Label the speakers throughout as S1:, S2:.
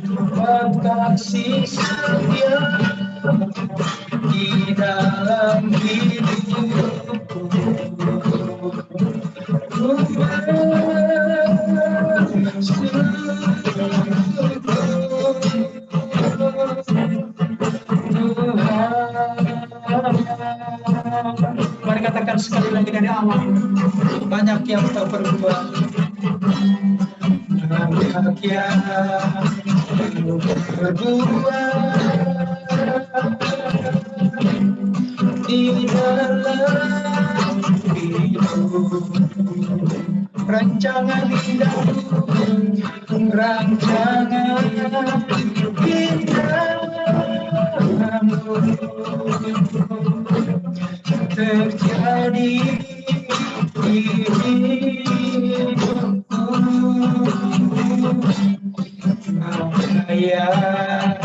S1: Tuhan, kasih setia di dalam hidupku. Mari katakan sekali lagi dari awal. Banyak yang tak berbuat, banyak yang berbuat di dalam hidup. Rancangan indahmu, rancangan indahmu terjadi di hidupku. Apa yang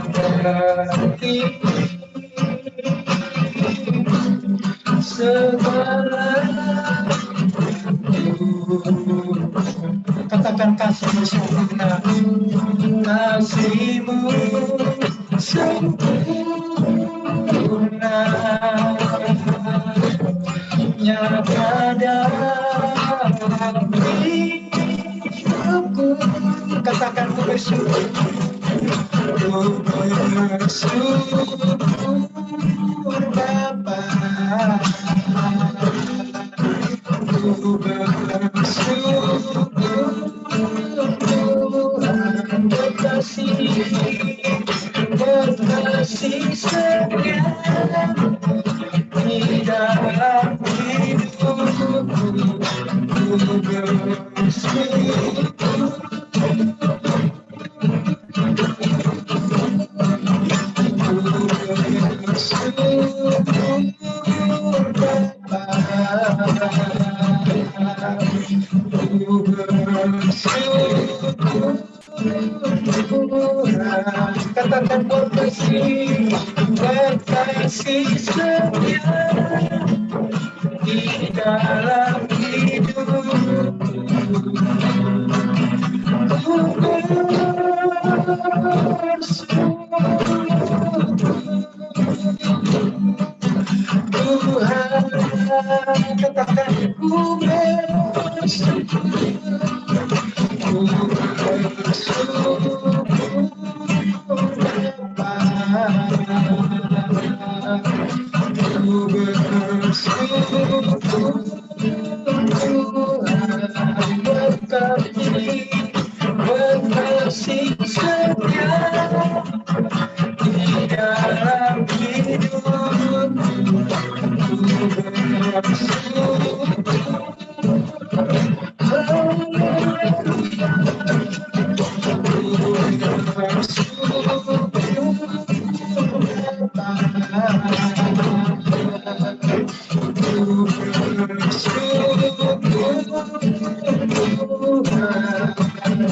S1: berarti segala. Katakan kasihmu sempurna, kasihmu sempurna, nyata dalam hidupku. Katakan ku bersyukur, Bapa. Ku bersyukur Tuhan berkasih setia di dalam hidupku. Ku bersyukur katakan berkasih setia di dalam hidupku. Ku Tuhan, katakan ku bersyukur, ku bersyukur Bapa, ku bersyukur Tuhan berkasih setia di dalam hidupku.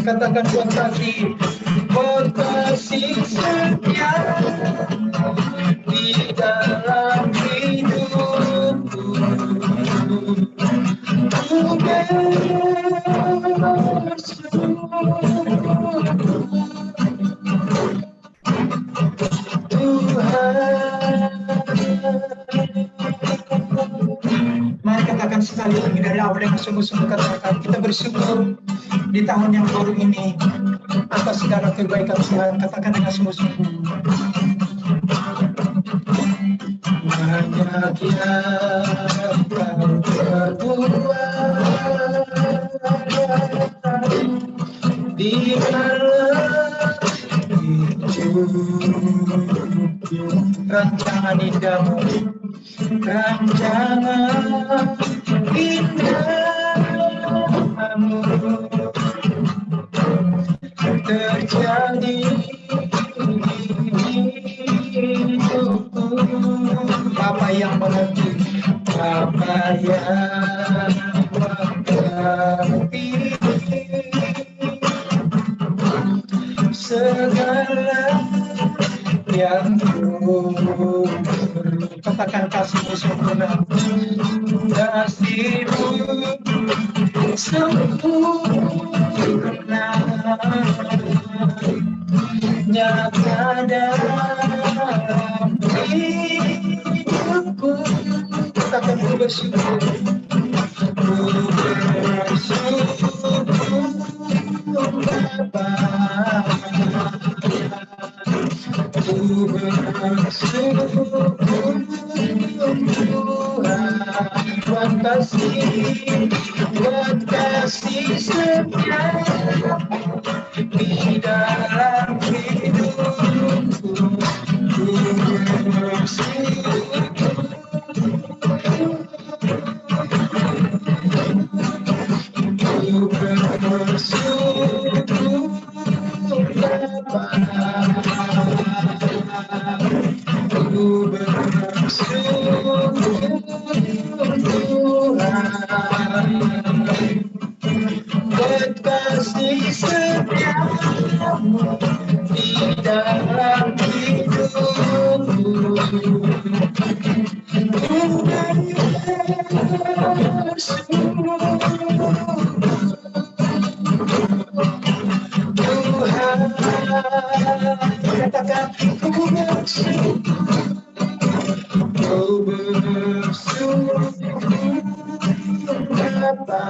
S1: Katakan berkasih setia di dalam hidupku. Ku bersyukur Tuhan. Mari katakan sekali lagi dari awal yang sungguh-sungguh, katakan kita bersyukur di tahun yang baru ini atas segala kebaikan Tuhan. Katakan dengan sungguh-sungguh. Banyak yang berbuat di dalam hidupku. Rancangan indahmu, rancangan indahmu terjadi di hidupku. Bapa yang mengerti, Bapa yang mengerti segala yang ku katakan kasih-Mu sempurna. Kasih-Mu sempurna nyata dalam hidupku. Katakan ku bersyukur, ku bersyukur Bapa, ku bersyukur Tuhan, buat kasih setia di dalam hidupku. Ku bersyukur, ku bersyukur Bapa, ku bersyukur Tuhan, buat kasih setiamu di dalam hidupku. Ku bersyukur Tuhan, katakan ku bersyukur, ku bersyukur Bapa,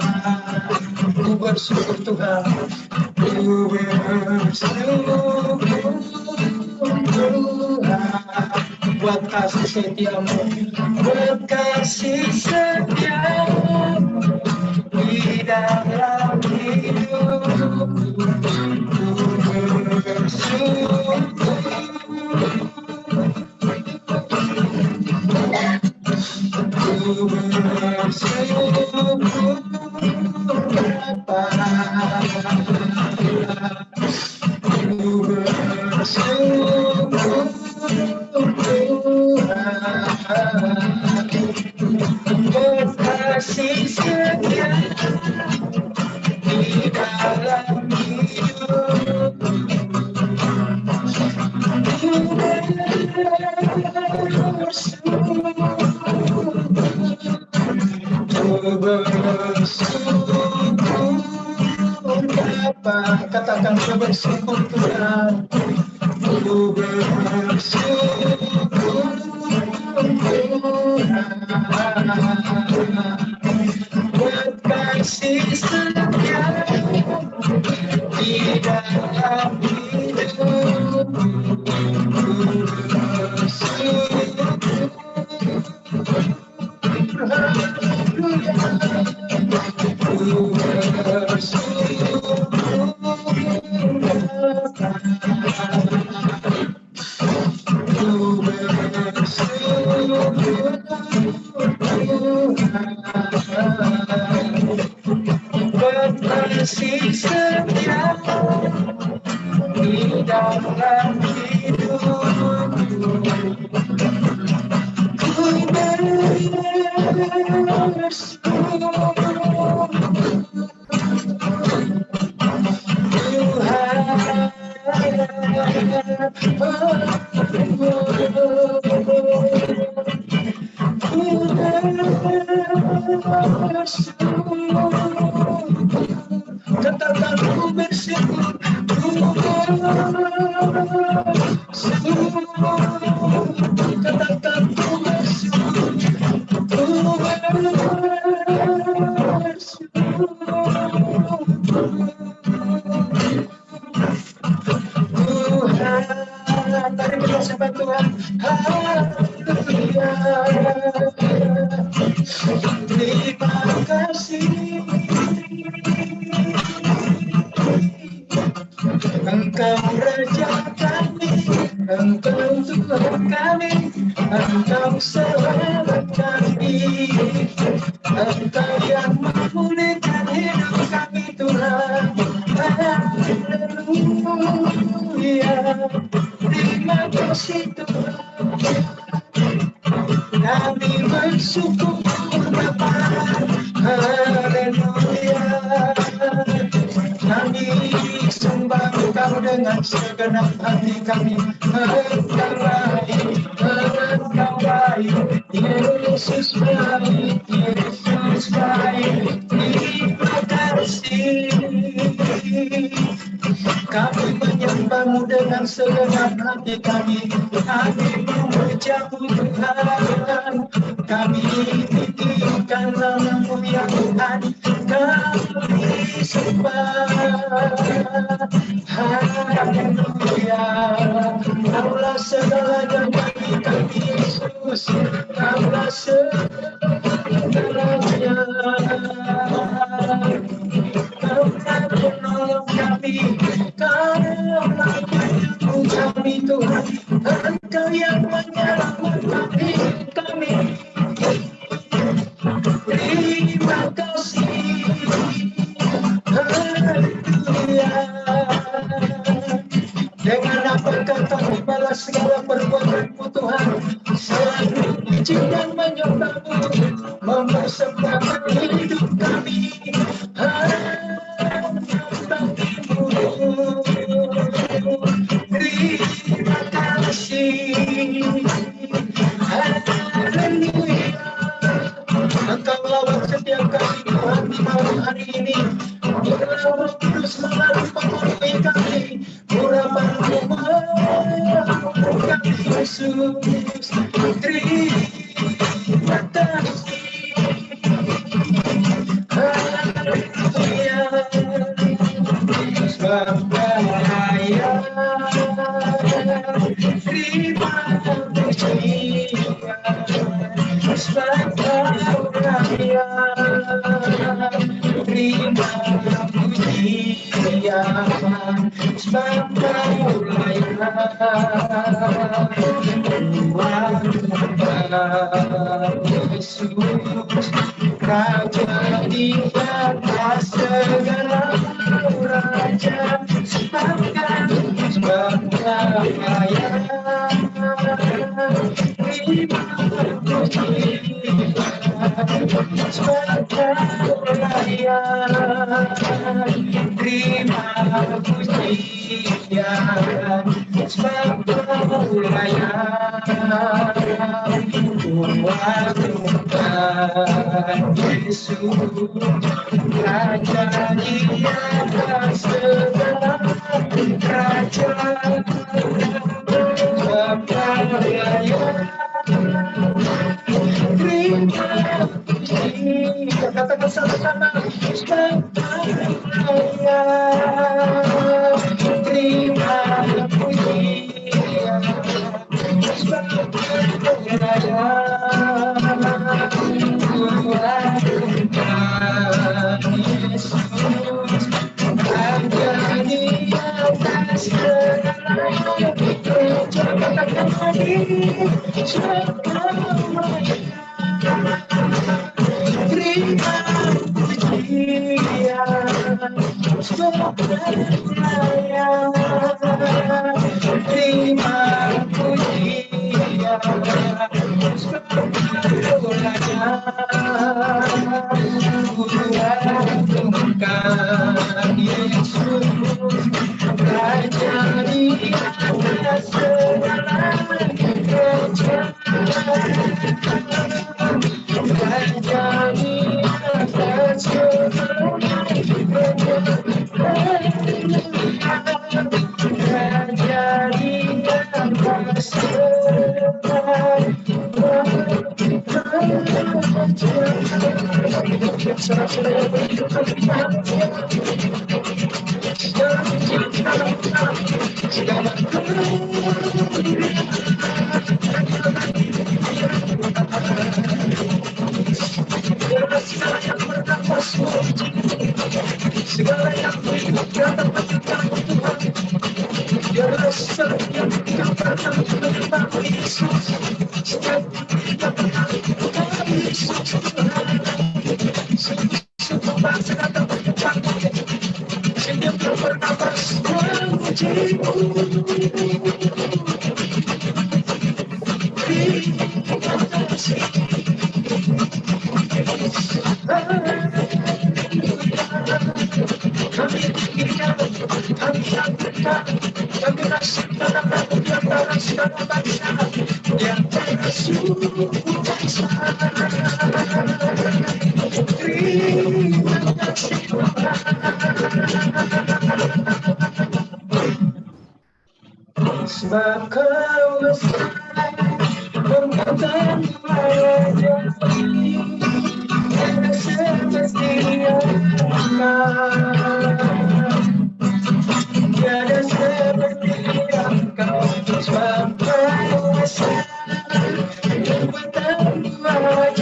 S1: ku bersyukur Tuhan, ku bersyukur Tuhan, buat kasih setiamu, buat kasih setiamu di dalam hidupku. Ku bersyukur, ku bersyukur Bapa, ku bersyukur Tuhan, buat kasih setia di dalam hidupku. Ku bersyukur Bapa, katakan ku bersyukur Tuhan, ku bersyukur Tuhan, buat kasih setia di dalam hidupku. Ku bersyukur, ku bersyukur Bapa, ku bersyukur Tuhan, buat kasih setia di dalam hidupku. Ku bersyukur katakan ku bersyukur, ku bersyukur, katakan ku bersyukur, ku Tuhan, mari kita sembah Tuhan. Haleluya, terima kasih Engkau Raja kami, Engkau Tuhan kami, Engkau selamat kami, Engkau yang memulihkan hidup kami Tuhan. Haleluya, terima kasih Tuhan, kami bersyukur Bapa. Haleluya, kami sembah Engkau dengan segenap hati kami. Engkau baik, Engkau baik, di Yesus baik, Yesus baik, terima kasih. Kami menyembah-Mu dengan segenap hati kami. Kami memuja-Mu Tuhan. Kami tinggikan nama-Mu ya Tuhan. Kami sembah. Haleluya. Kaulah segalanya bagi kami Yesus. Kaulah segalanya. Kaulah penolong kami, Kaulah penyembuh kami Tuhan. Engkau yang menyelamatkan hidup kami. Terima kasih. Haleluya. Dengan apakah kami balas segala perbuatan-Mu Tuhan? Selalu puji dan menyembah-Mu, mempersembahkan hidup kami bagi-Mu. Terima kasih. Haleluya. Engkau lawat setiap kami Tuhan di malam hari ini. Biarlah Roh Kudus melalui memenuhi kami. Urapan-Mu kami Yesus. Terima kasih. Haleluya. Sebab bahaya. Terima kasih. Sebab bahaya. Terima pujian. Sebab bahaya. Yesus, Raja di atas segala raja, sebab bahaya. Terima pujian, sebab bahaya. Terima pujian, sebab bahaya. Tuhan Yesus, Raja di atas segala raja, bahaya. Terima kasih. Katakan sama-sama. Bahaya. Terima pujian. Bahaya. Tuhan Yesus, Raja di atas segala raja, katakan lagi. Terima pujian, sebab bahaya. Terima pujian, sebab bahaya. Tuhan Yesus, Raja di atas segala raja, Raja di atas segala raja, Raja di atas segala yang datang biarlah setiap katakan tentang Yesus, setiap katakan tentang Yesus, semua bangsa datang bersama, setiap bernapas memuji-Mu. Terima kasih. Kami tinggikan, kami angkat, Kami kasih tanah kami di antara segala bangsa, di antara suku bangsa. Terima kasih Tuhan. Sebab Kau besar, perbuatan Tuhan tiada seperti Engkau, tiada seperti Engkau. Sebab Kau besar, perbuatan Tuhan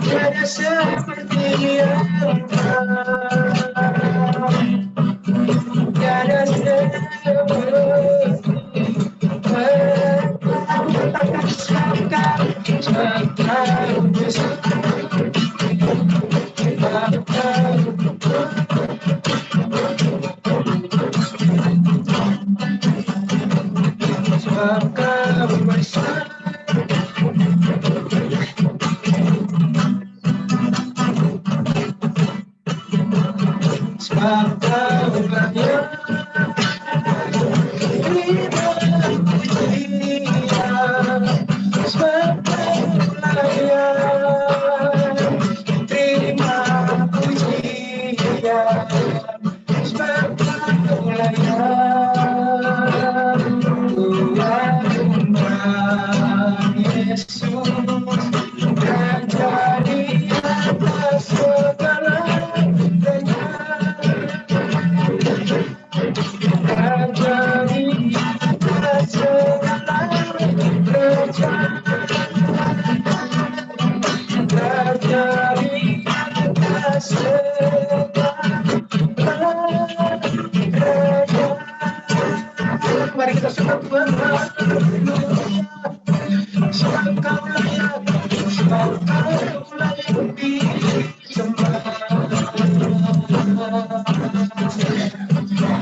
S1: tiada seperti Engkau, tiada seperti Mari kita sembah Tuhan. Sebab Kau layak, sebab Kau layak disembah.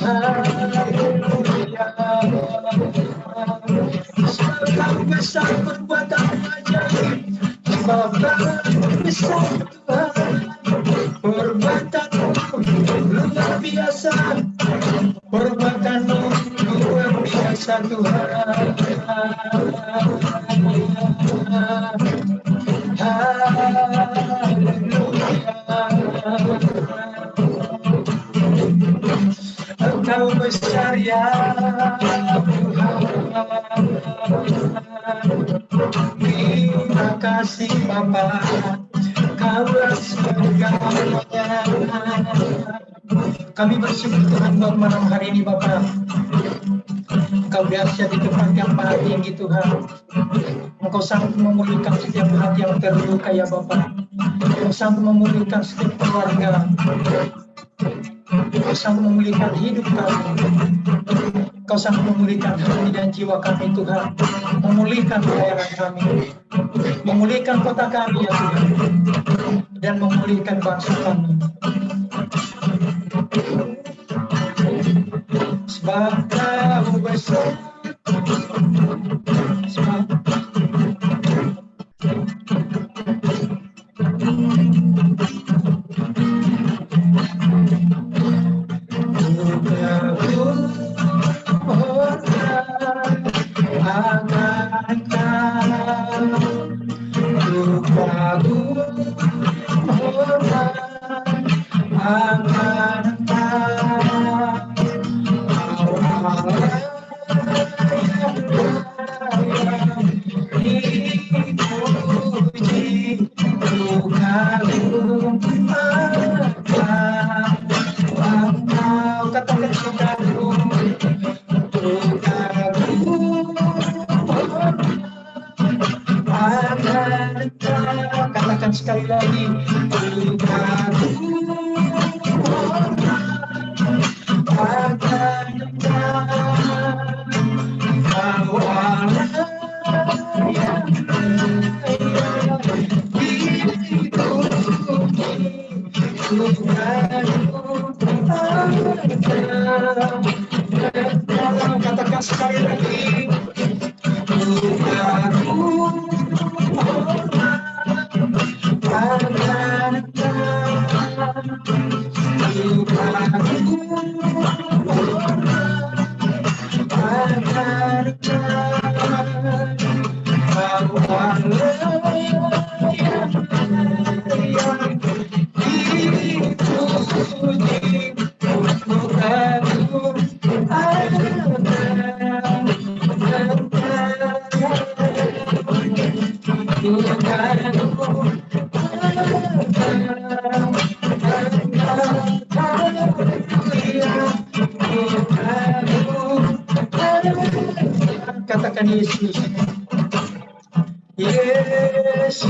S1: Haleluya. Sebab Kau besar perbuatan ajaib, sebab Kau besar Tuhan, perbuatan-Mu luar biasa, perbuatan-Mu luar biasa Tuhan. Engkau besar ya Tuhan. Terima kasih Bapa, Kaulah segalanya. Kami bersyukur Tuhan buat malam hari ini Bapa. Engkau dahsyat di tempat yang paling tinggi Tuhan. Engkau sanggup memulihkan setiap hati yang terluka ya Bapa. Engkau sanggup memulihkan setiap keluarga. Engkau sanggup memulihkan hidup kami. Engkau sanggup memulihkan hati dan jiwa kami Tuhan. Memulihkan pelayanan kami. Memulihkan kota kami ya Tuhan. Dan memulihkan bangsa kami. Sebab Kau besar, sebab katakan sekali lagi, katakan sekali lagi, Katakan Yesus. Yesus.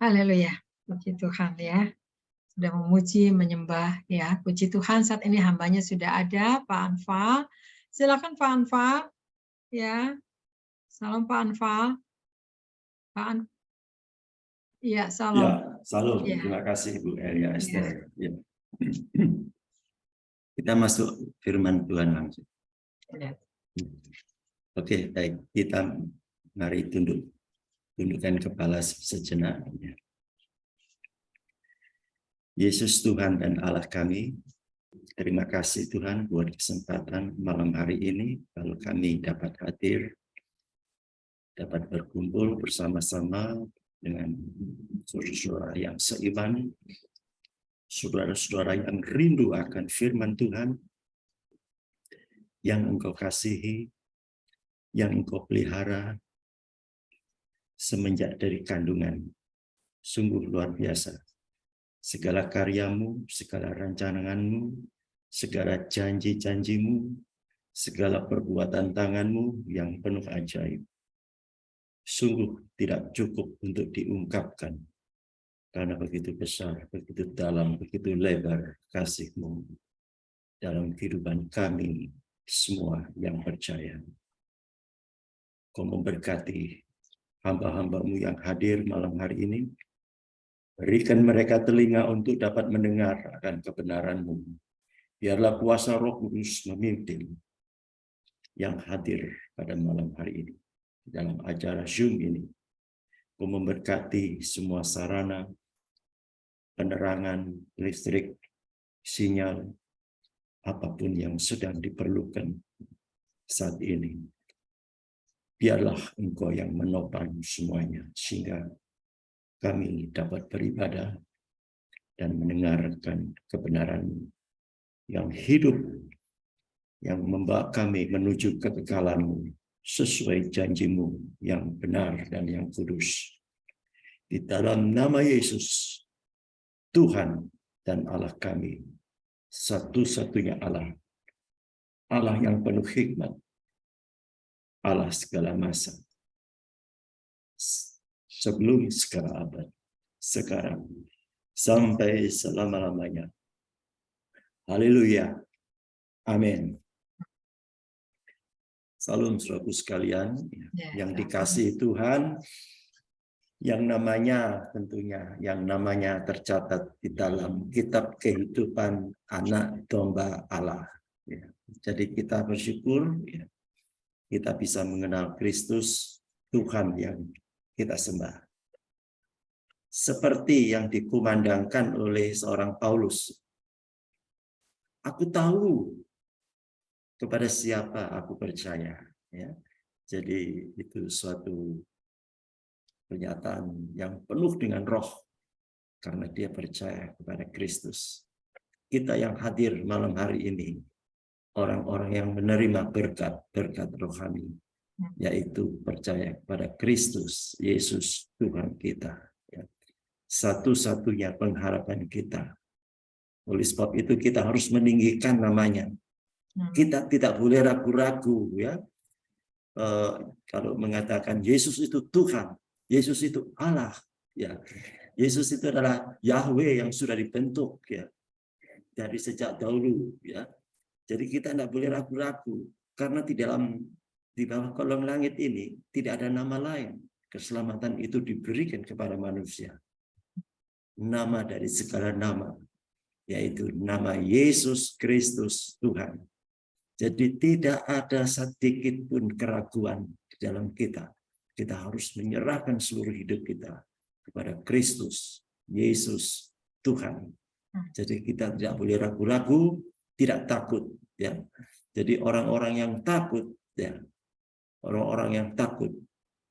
S2: Haleluya, puji Tuhan ya. Sudah memuji, menyembah ya. Puji Tuhan, saat ini hambanya sudah ada, Pak Anfa. Silakan Pak Anfa ya. Salam Pak Anfa. Pak An. Ya, salam.
S3: Ya, salam.
S2: Ya.
S3: Terima kasih Bu Elia Esther.
S2: Ya.
S3: Ya. Kita masuk firman Tuhan langsung.
S2: Ya.
S3: Oke, baik. Kita mari tundukkan kepala sejenak. Yesus Tuhan dan Allah kami, terima kasih Tuhan buat kesempatan malam hari ini kalau kami dapat hadir, dapat berkumpul bersama-sama dengan saudara-saudara yang seiman, saudara-saudara yang rindu akan firman Tuhan, yang Engkau kasihi, yang Engkau pelihara semenjak dari kandungan. Sungguh luar biasa. Segala karyamu, segala rancanganmu, segala janji-janjimu, segala perbuatan tanganmu yang penuh ajaib. Sungguh tidak cukup untuk diungkapkan. Karena begitu besar, begitu dalam, begitu lebar kasih-Mu dalam kehidupan kami semua yang percaya. Kau memberkati hamba-hamba-Mu yang hadir malam hari ini. Berikan mereka telinga untuk dapat mendengar akan kebenaran-Mu. Biarlah kuasa Roh Kudus memimpin yang hadir pada malam hari ini. Dalam acara Zoom ini, Kau memberkati semua sarana, penerangan, listrik, sinyal, apapun yang sedang diperlukan saat ini. Biarlah Engkau yang menopang semuanya, sehingga kami dapat beribadah dan mendengarkan kebenaran yang hidup, yang membawa kami menuju kekekalan-Mu sesuai janji-Mu yang benar dan yang kudus. Di dalam nama Yesus, Tuhan dan Allah kami, satu-satunya Allah, Allah yang penuh hikmat, Allah segala masa, sebelum segala abad, sekarang, sampai selama-lamanya. Haleluya. Amin. Salam saudaraku sekalian yang dikasihi Tuhan, yang namanya tentunya, yang namanya tercatat di dalam kitab kehidupan anak domba Allah. Jadi kita bersyukur kita bisa mengenal Kristus, Tuhan yang kita sembah. Seperti yang dikumandangkan oleh seorang Paulus. Aku tahu kepada siapa aku percaya. Ya. Jadi itu suatu pernyataan yang penuh dengan roh. Karena dia percaya kepada Kristus. Kita yang hadir malam hari ini, orang-orang yang menerima berkat rohani. Yaitu percaya kepada Kristus, Yesus Tuhan kita. Satu-satunya pengharapan kita. Oleh sebab itu kita harus meninggikan namanya. Kita tidak boleh ragu-ragu ya. Kalau mengatakan Yesus itu Tuhan, Yesus itu Allah, ya. Yesus itu adalah Yahweh yang sudah dibentuk ya dari sejak dahulu ya. Jadi kita tidak boleh ragu-ragu karena di bawah kolong langit ini tidak ada nama lain. Keselamatan itu diberikan kepada manusia. Nama dari segala nama, yaitu nama Yesus Kristus Tuhan. Jadi tidak ada sedikit pun keraguan di dalam kita. Kita harus menyerahkan seluruh hidup kita kepada Kristus, Yesus Tuhan. Jadi kita tidak boleh ragu-ragu, tidak takut. Ya. Jadi orang-orang yang takut, ya, orang-orang yang takut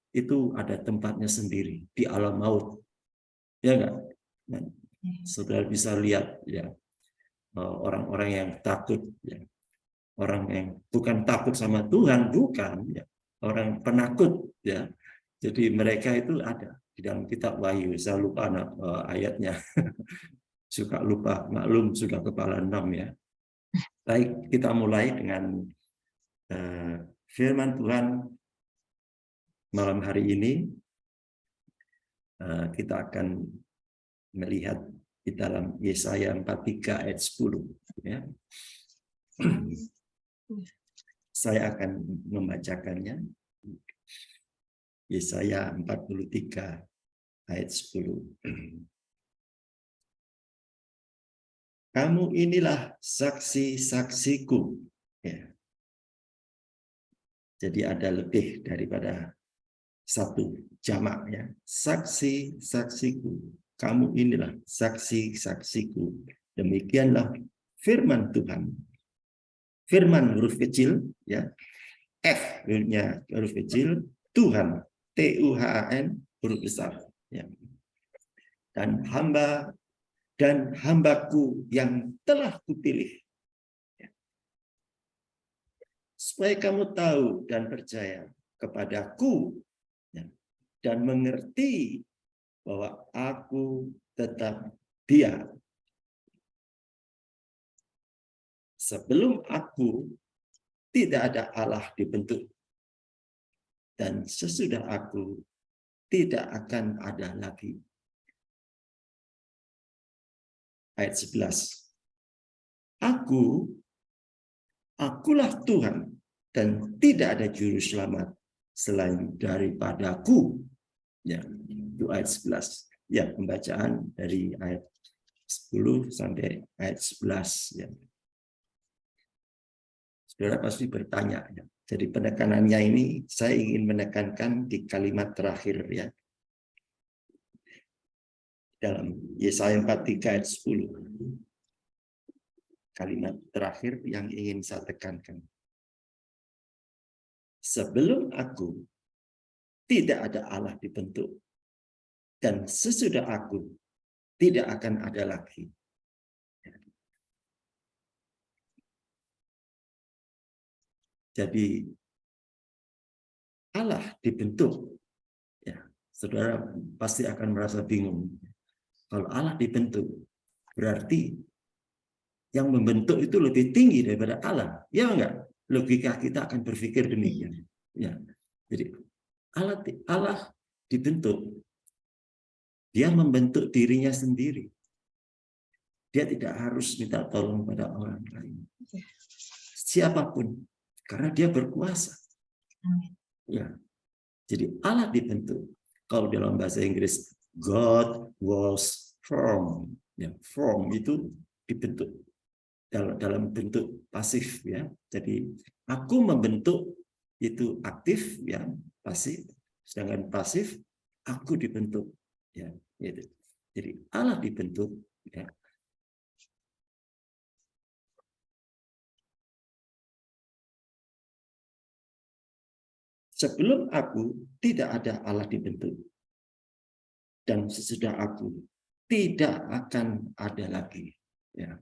S3: itu ada tempatnya sendiri di alam maut, ya enggak? Saudara bisa lihat ya orang-orang yang takut ya, orang yang bukan takut sama Tuhan, bukan, ya. Orang penakut, ya. Jadi mereka itu ada di dalam kitab Wahyu. Saya lupa ayatnya, suka lupa, maklum sudah kepala 6 ya. Baik, kita mulai dengan firman Tuhan malam hari ini. Kita akan melihat di dalam Yesaya 43 ayat 10. Ya. Saya akan membacakannya. Yesaya 43 ayat 10. Kamu inilah saksi-saksiku. Ya. Jadi ada lebih daripada satu jamak, ya. Saksi-saksiku. Kamu inilah saksi-saksiku. Demikianlah firman Tuhan. Firman huruf kecil, ya. F-nya huruf kecil, Tuhan, T-U-H-A-N huruf besar, ya. Dan hambaku yang telah kupilih, ya. Supaya kamu tahu dan percaya kepadaku, ya, dan mengerti bahwa aku tetap Dia. Sebelum aku tidak ada Allah dibentuk, dan sesudah aku tidak akan ada lagi. Ayat 11. Akulah Tuhan, dan tidak ada juru selamat selain daripadaku. Ya, itu ayat 11. Ya, pembacaan dari ayat 10 sampai ayat 11. Ya. Saudara pasti bertanya, ya. Jadi penekanannya ini saya ingin menekankan di kalimat terakhir, ya. Dalam Yesaya 43 ayat 10. Kalimat terakhir yang ingin saya tekankan. Sebelum aku tidak ada Allah dibentuk, dan sesudah aku tidak akan ada lagi. Jadi Allah dibentuk, ya, saudara pasti akan merasa bingung. Kalau Allah dibentuk, berarti yang membentuk itu lebih tinggi daripada Allah, ya enggak? Logika kita akan berpikir demikian. Ya, jadi Allah dibentuk, Dia membentuk dirinya sendiri. Dia tidak harus minta tolong pada orang lain, siapapun, karena Dia berkuasa. Ya, jadi Allah dibentuk. Kalau dalam bahasa Inggris, God was formed. Ya, form itu dibentuk dalam bentuk pasif, ya. Jadi aku membentuk itu aktif, ya, pasif. Sedangkan pasif aku dibentuk, ya, gitu. Jadi Allah dibentuk, ya. Sebelum aku tidak ada Allah dibentuk, dan sesudah aku tidak akan ada lagi. Ya.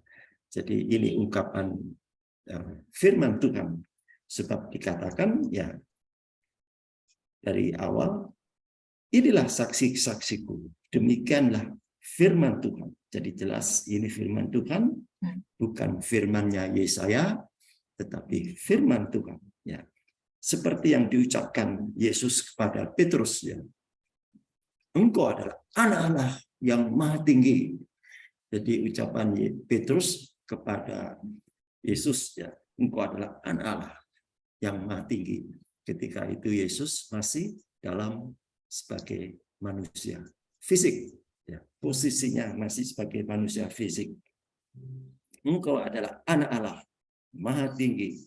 S3: Jadi ini ungkapan firman Tuhan, sebab dikatakan, ya, dari awal, inilah saksi-saksiku, demikianlah firman Tuhan. Jadi jelas ini firman Tuhan, bukan firmannya Yesaya, tetapi firman Tuhan. Ya. Seperti yang diucapkan Yesus kepada Petrus, ya. Engkau adalah anak Allah yang maha tinggi. Jadi ucapan Petrus kepada Yesus, ya, engkau adalah anak Allah yang maha tinggi. Ketika itu Yesus masih dalam sebagai manusia fisik, ya, posisinya masih sebagai manusia fisik. Engkau adalah anak Allah maha tinggi.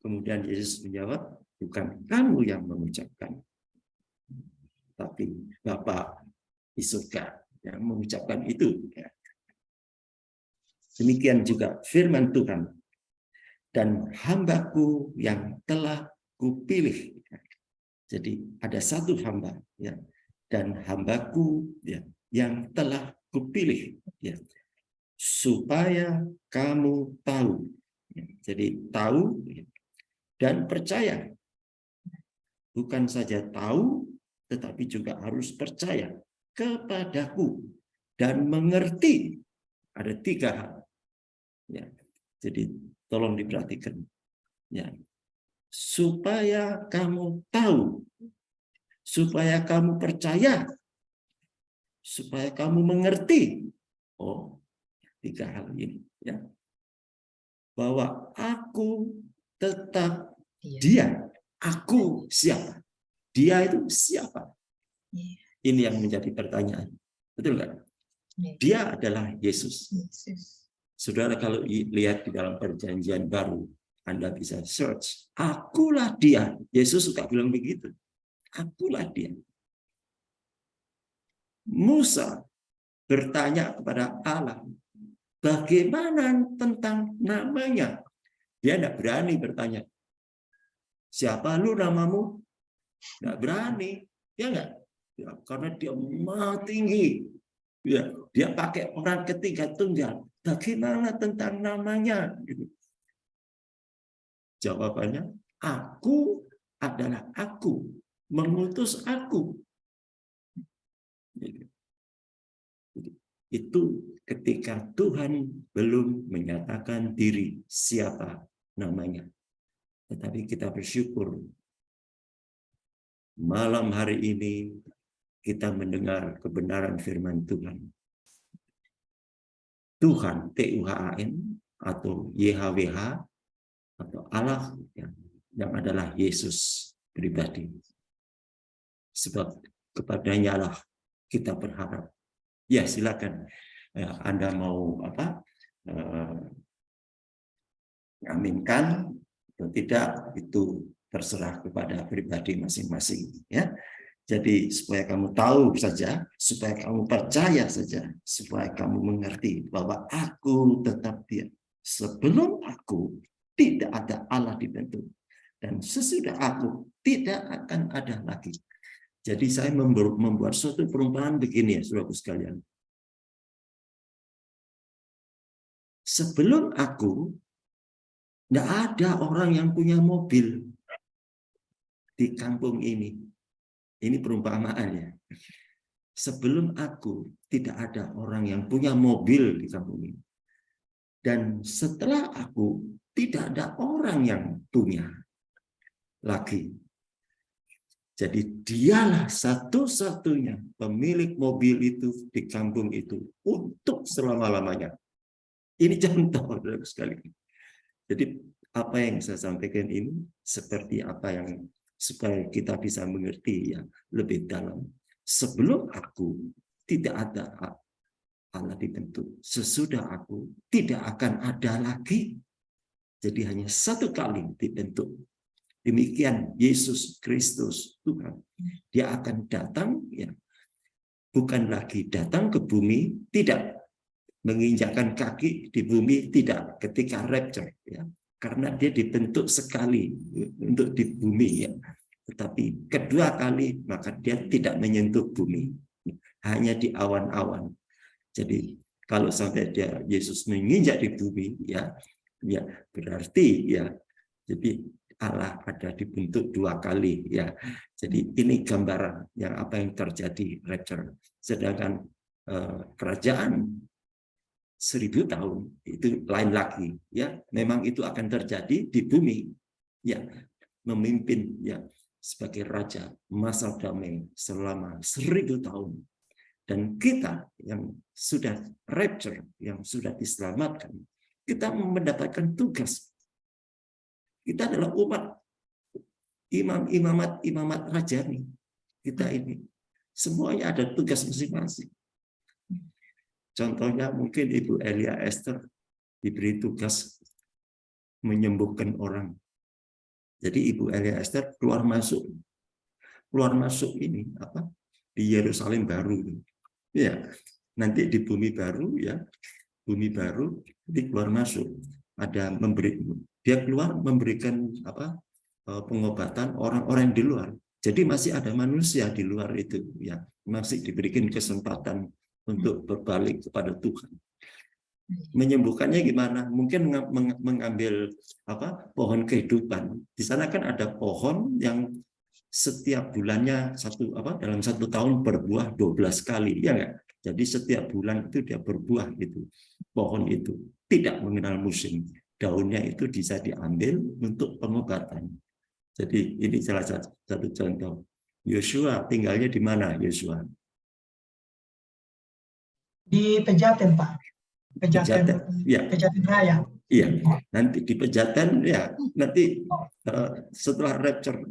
S3: Kemudian Yesus menjawab, bukan kamu yang mengucapkan, tapi Bapa di surga yang mengucapkan itu. Demikian juga firman Tuhan, dan hambaku yang telah kupilih. Jadi ada satu hamba, ya, dan hambaku, ya, yang telah kupilih, ya, supaya kamu tahu. Jadi tahu dan percaya. Bukan saja tahu, tetapi juga harus percaya kepadaku dan mengerti. Ada 3 hal. Ya. Jadi tolong diperhatikan. Ya. Supaya kamu tahu, supaya kamu percaya, supaya kamu mengerti. Oh, 3 hal ini. Ya. Bahwa aku tetap dia. Aku siapa? Dia itu siapa? Ini yang menjadi pertanyaan. Betul nggak? Dia adalah Yesus. Saudara, kalau lihat di dalam perjanjian baru, Anda bisa search. Akulah dia. Yesus suka bilang begitu. Akulah dia. Musa bertanya kepada Allah, bagaimana tentang namanya? Dia tidak berani bertanya. Siapa lu namamu? Tidak berani. Ya enggak? Ya, karena dia maha tinggi. Ya, dia pakai orang ketiga tunggal. Bagaimana tentang namanya? Jawabannya, aku adalah aku. Mengutus aku. Itu ketika Tuhan belum menyatakan diri siapa namanya. Tetapi kita bersyukur malam hari ini kita mendengar kebenaran firman Tuhan. Tuhan, Tuhan atau YHWH atau Allah yang adalah Yesus pribadi. Sebab kepadanya lah kita berharap. Ya, silakan. Anda mau aminkan atau tidak, itu terserah kepada pribadi masing-masing, ya. Jadi supaya kamu tahu saja, supaya kamu percaya saja, supaya kamu mengerti bahwa aku tetap dia. Sebelum aku tidak ada Allah dibentuk, dan sesudah aku tidak akan ada lagi. Jadi saya membuat suatu perumpamaan begini ya, saudaraku sekalian. Sebelum aku, tidak ada orang yang punya mobil di kampung ini. Ini perumpamaannya. Sebelum aku, tidak ada orang yang punya mobil di kampung ini. Dan setelah aku, tidak ada orang yang punya lagi. Jadi dialah satu-satunya pemilik mobil itu di kampung itu untuk selama-lamanya. Ini contoh, saudara sekalian. Jadi apa yang saya sampaikan ini seperti apa yang supaya kita bisa mengerti ya lebih dalam. Sebelum aku tidak ada Allah dibentuk. Sesudah aku tidak akan ada lagi. Jadi hanya satu kali dibentuk. Demikian Yesus Kristus Tuhan. Dia akan datang ya. Bukan lagi datang ke bumi, tidak menginjakkan kaki di bumi, tidak ketika rapture ya. Karena dia dibentuk sekali untuk di bumi ya. Tetapi kedua kali maka dia tidak menyentuh bumi. Hanya di awan-awan. Jadi kalau sampai dia Yesus menginjak di bumi ya berarti ya jadi Allah ada dibentuk 2 kali ya. Jadi ini gambaran yang apa yang terjadi rapture. Sedangkan kerajaan 1000 tahun itu lain lagi ya. Memang itu akan terjadi di bumi ya, memimpin ya sebagai raja masa damai selama 1000 tahun. Dan kita yang sudah rapture, yang sudah diselamatkan, kita mendapatkan tugas. Kita adalah umat imamat rajani. Kita ini semuanya ada tugas masing-masing. Contohnya mungkin Ibu Elia Esther diberi tugas menyembuhkan orang. Jadi Ibu Elia Esther keluar masuk ini apa di Yerusalem baru. Ya, nanti di bumi baru ya, bumi baru di keluar masuk. Ada dia keluar memberikan apa pengobatan orang-orang di luar. Jadi masih ada manusia di luar itu ya, masih diberikan kesempatan untuk berbalik kepada Tuhan. Menyembuhkannya gimana? Mungkin mengambil pohon kehidupan. Di sana kan ada pohon yang setiap bulannya dalam 1 tahun berbuah 12 kali, ya enggak? Jadi setiap bulan itu dia berbuah itu. Pohon itu tidak mengenal musim. Daunnya itu bisa diambil untuk pengobatan. Jadi ini salah satu contoh. Yosua tinggalnya di mana, Yosua?
S1: Di Pejaten, Pak.
S3: Pejaten, ya.
S1: Pejaten Raya.
S3: Iya, nanti di Pejaten ya, nanti setelah rapture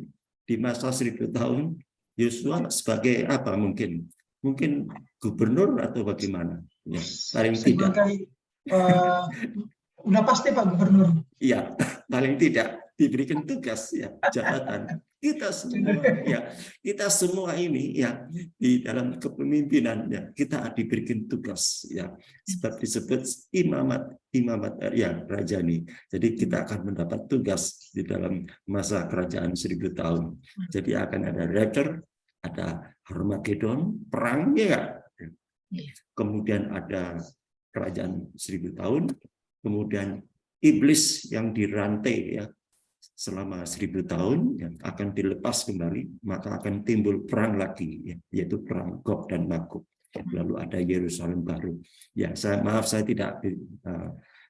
S3: di masa 1000 tahun, Yosua sebagai apa mungkin? Mungkin gubernur atau bagaimana? Ya, paling tidak.
S1: Udah pasti Pak Gubernur.
S3: Iya, paling tidak diberikan tugas ya, jabatan. Kita semua ini ya di dalam kepemimpinan ya, kita diberikan tugas ya, sebab disebut imamat ya rajani. Jadi kita akan mendapat tugas di dalam masa kerajaan 1000 tahun. Jadi akan ada rapture, ada Harmagedon, perang ya. Kemudian ada kerajaan 1000 tahun, kemudian iblis yang dirantai ya selama 1000 tahun yang akan dilepas kembali, maka akan timbul perang lagi ya, yaitu perang Gog dan Magog. Lalu ada Yerusalem baru. Ya, saya tidak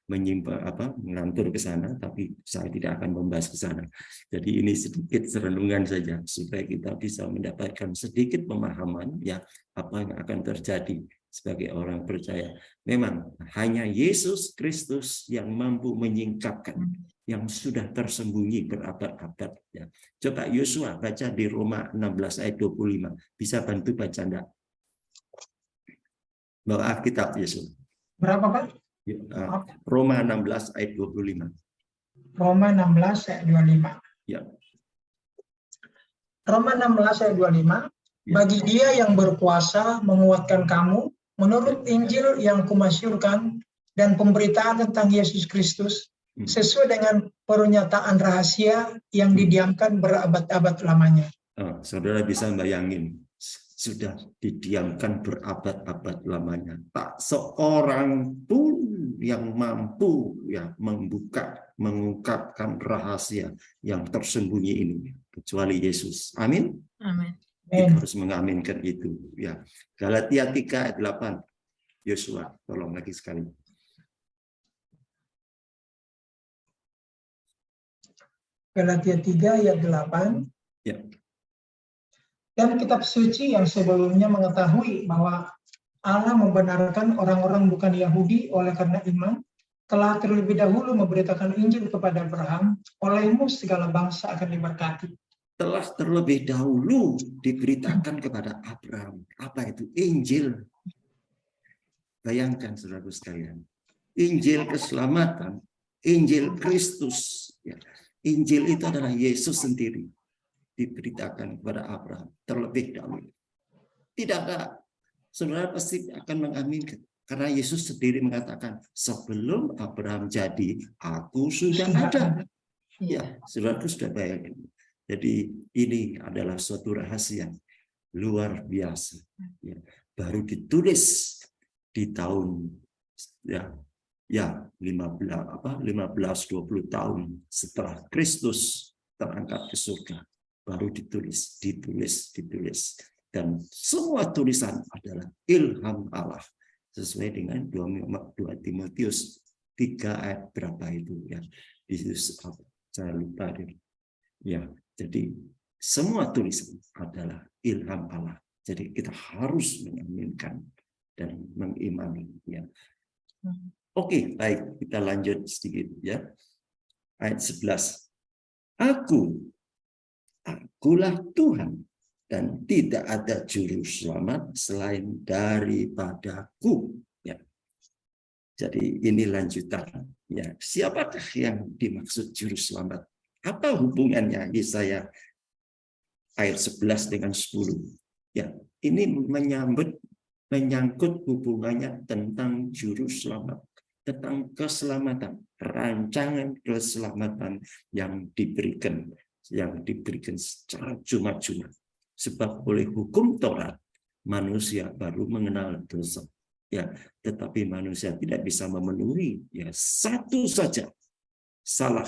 S3: mengantur ke sana, tapi saya tidak akan membahas ke sana. Jadi ini sedikit renungan saja supaya kita bisa mendapatkan sedikit pemahaman ya apa yang akan terjadi sebagai orang percaya. Memang hanya Yesus Kristus yang mampu menyingkapkan yang sudah tersembunyi berabad-abad. Ya. Coba Yosua baca di Roma 16 ayat 25. Bisa bantu baca enggak? Bawa Alkitab Yesus.
S1: Berapa Pak?
S3: Roma 16 ayat 25.
S1: Roma 16 ayat 25.
S3: Ya.
S1: Roma 16 ayat 25. Ya. Bagi Dia yang berkuasa menguatkan kamu menurut Injil yang kumasyurkan dan pemberitaan tentang Yesus Kristus sesuai dengan pernyataan rahasia yang didiamkan berabad-abad lamanya.
S3: Saudara bisa bayangin, sudah didiamkan berabad-abad lamanya. Tak seorang pun yang mampu ya mengungkapkan rahasia yang tersembunyi ini kecuali Yesus. Amin.
S2: Amin.
S3: Kita harus mengaminkan itu. Ya. Galatia 3 ayat 8. Yosua, tolong lagi sekali.
S1: Galatia 3 ayat 8.
S3: Ya.
S1: Dan kitab suci yang sebelumnya mengetahui bahwa Allah membenarkan orang-orang bukan Yahudi oleh karena iman, telah terlebih dahulu memberitakan Injil kepada Abraham, olehmu segala bangsa akan diberkati.
S3: Telah terlebih dahulu diberitakan kepada Abraham. Apa itu? Injil. Bayangkan saudara sekalian. Injil keselamatan, Injil Kristus. Ya. Injil itu adalah Yesus sendiri. Diberitakan kepada Abraham terlebih dahulu. Tidakkah saudara pasti akan mengaminkan? Karena Yesus sendiri mengatakan, sebelum Abraham jadi, aku sudah ada. Ya, saudara sudah bayangkan. Jadi ini adalah suatu rahasia luar biasa. Ya, baru ditulis di tahun 15-20 tahun setelah Kristus terangkat ke surga, baru ditulis. Dan semua tulisan adalah ilham Allah sesuai dengan 2 Timotius 3 ayat berapa itu ya. Saya lupa deh. Ya, jadi semua tulisan adalah ilham Allah. Jadi kita harus mengaminkan dan mengimani ya. Oke, baik, kita lanjut sedikit ya. Ayat 11. Akulah Tuhan dan tidak ada juru selamat selain daripadaku. Ya. Jadi ini lanjutan. Ya, siapakah yang dimaksud juru selamat? Apa hubungannya Yesaya ayat 11 dengan 10? Ya, ini menyangkut hubungannya tentang juru selamat, tentang keselamatan, rancangan keselamatan yang diberikan secara cuma-cuma. Sebab oleh hukum Taurat manusia baru mengenal dosa. ya, tetapi manusia tidak bisa memenuhi. Ya, satu saja salah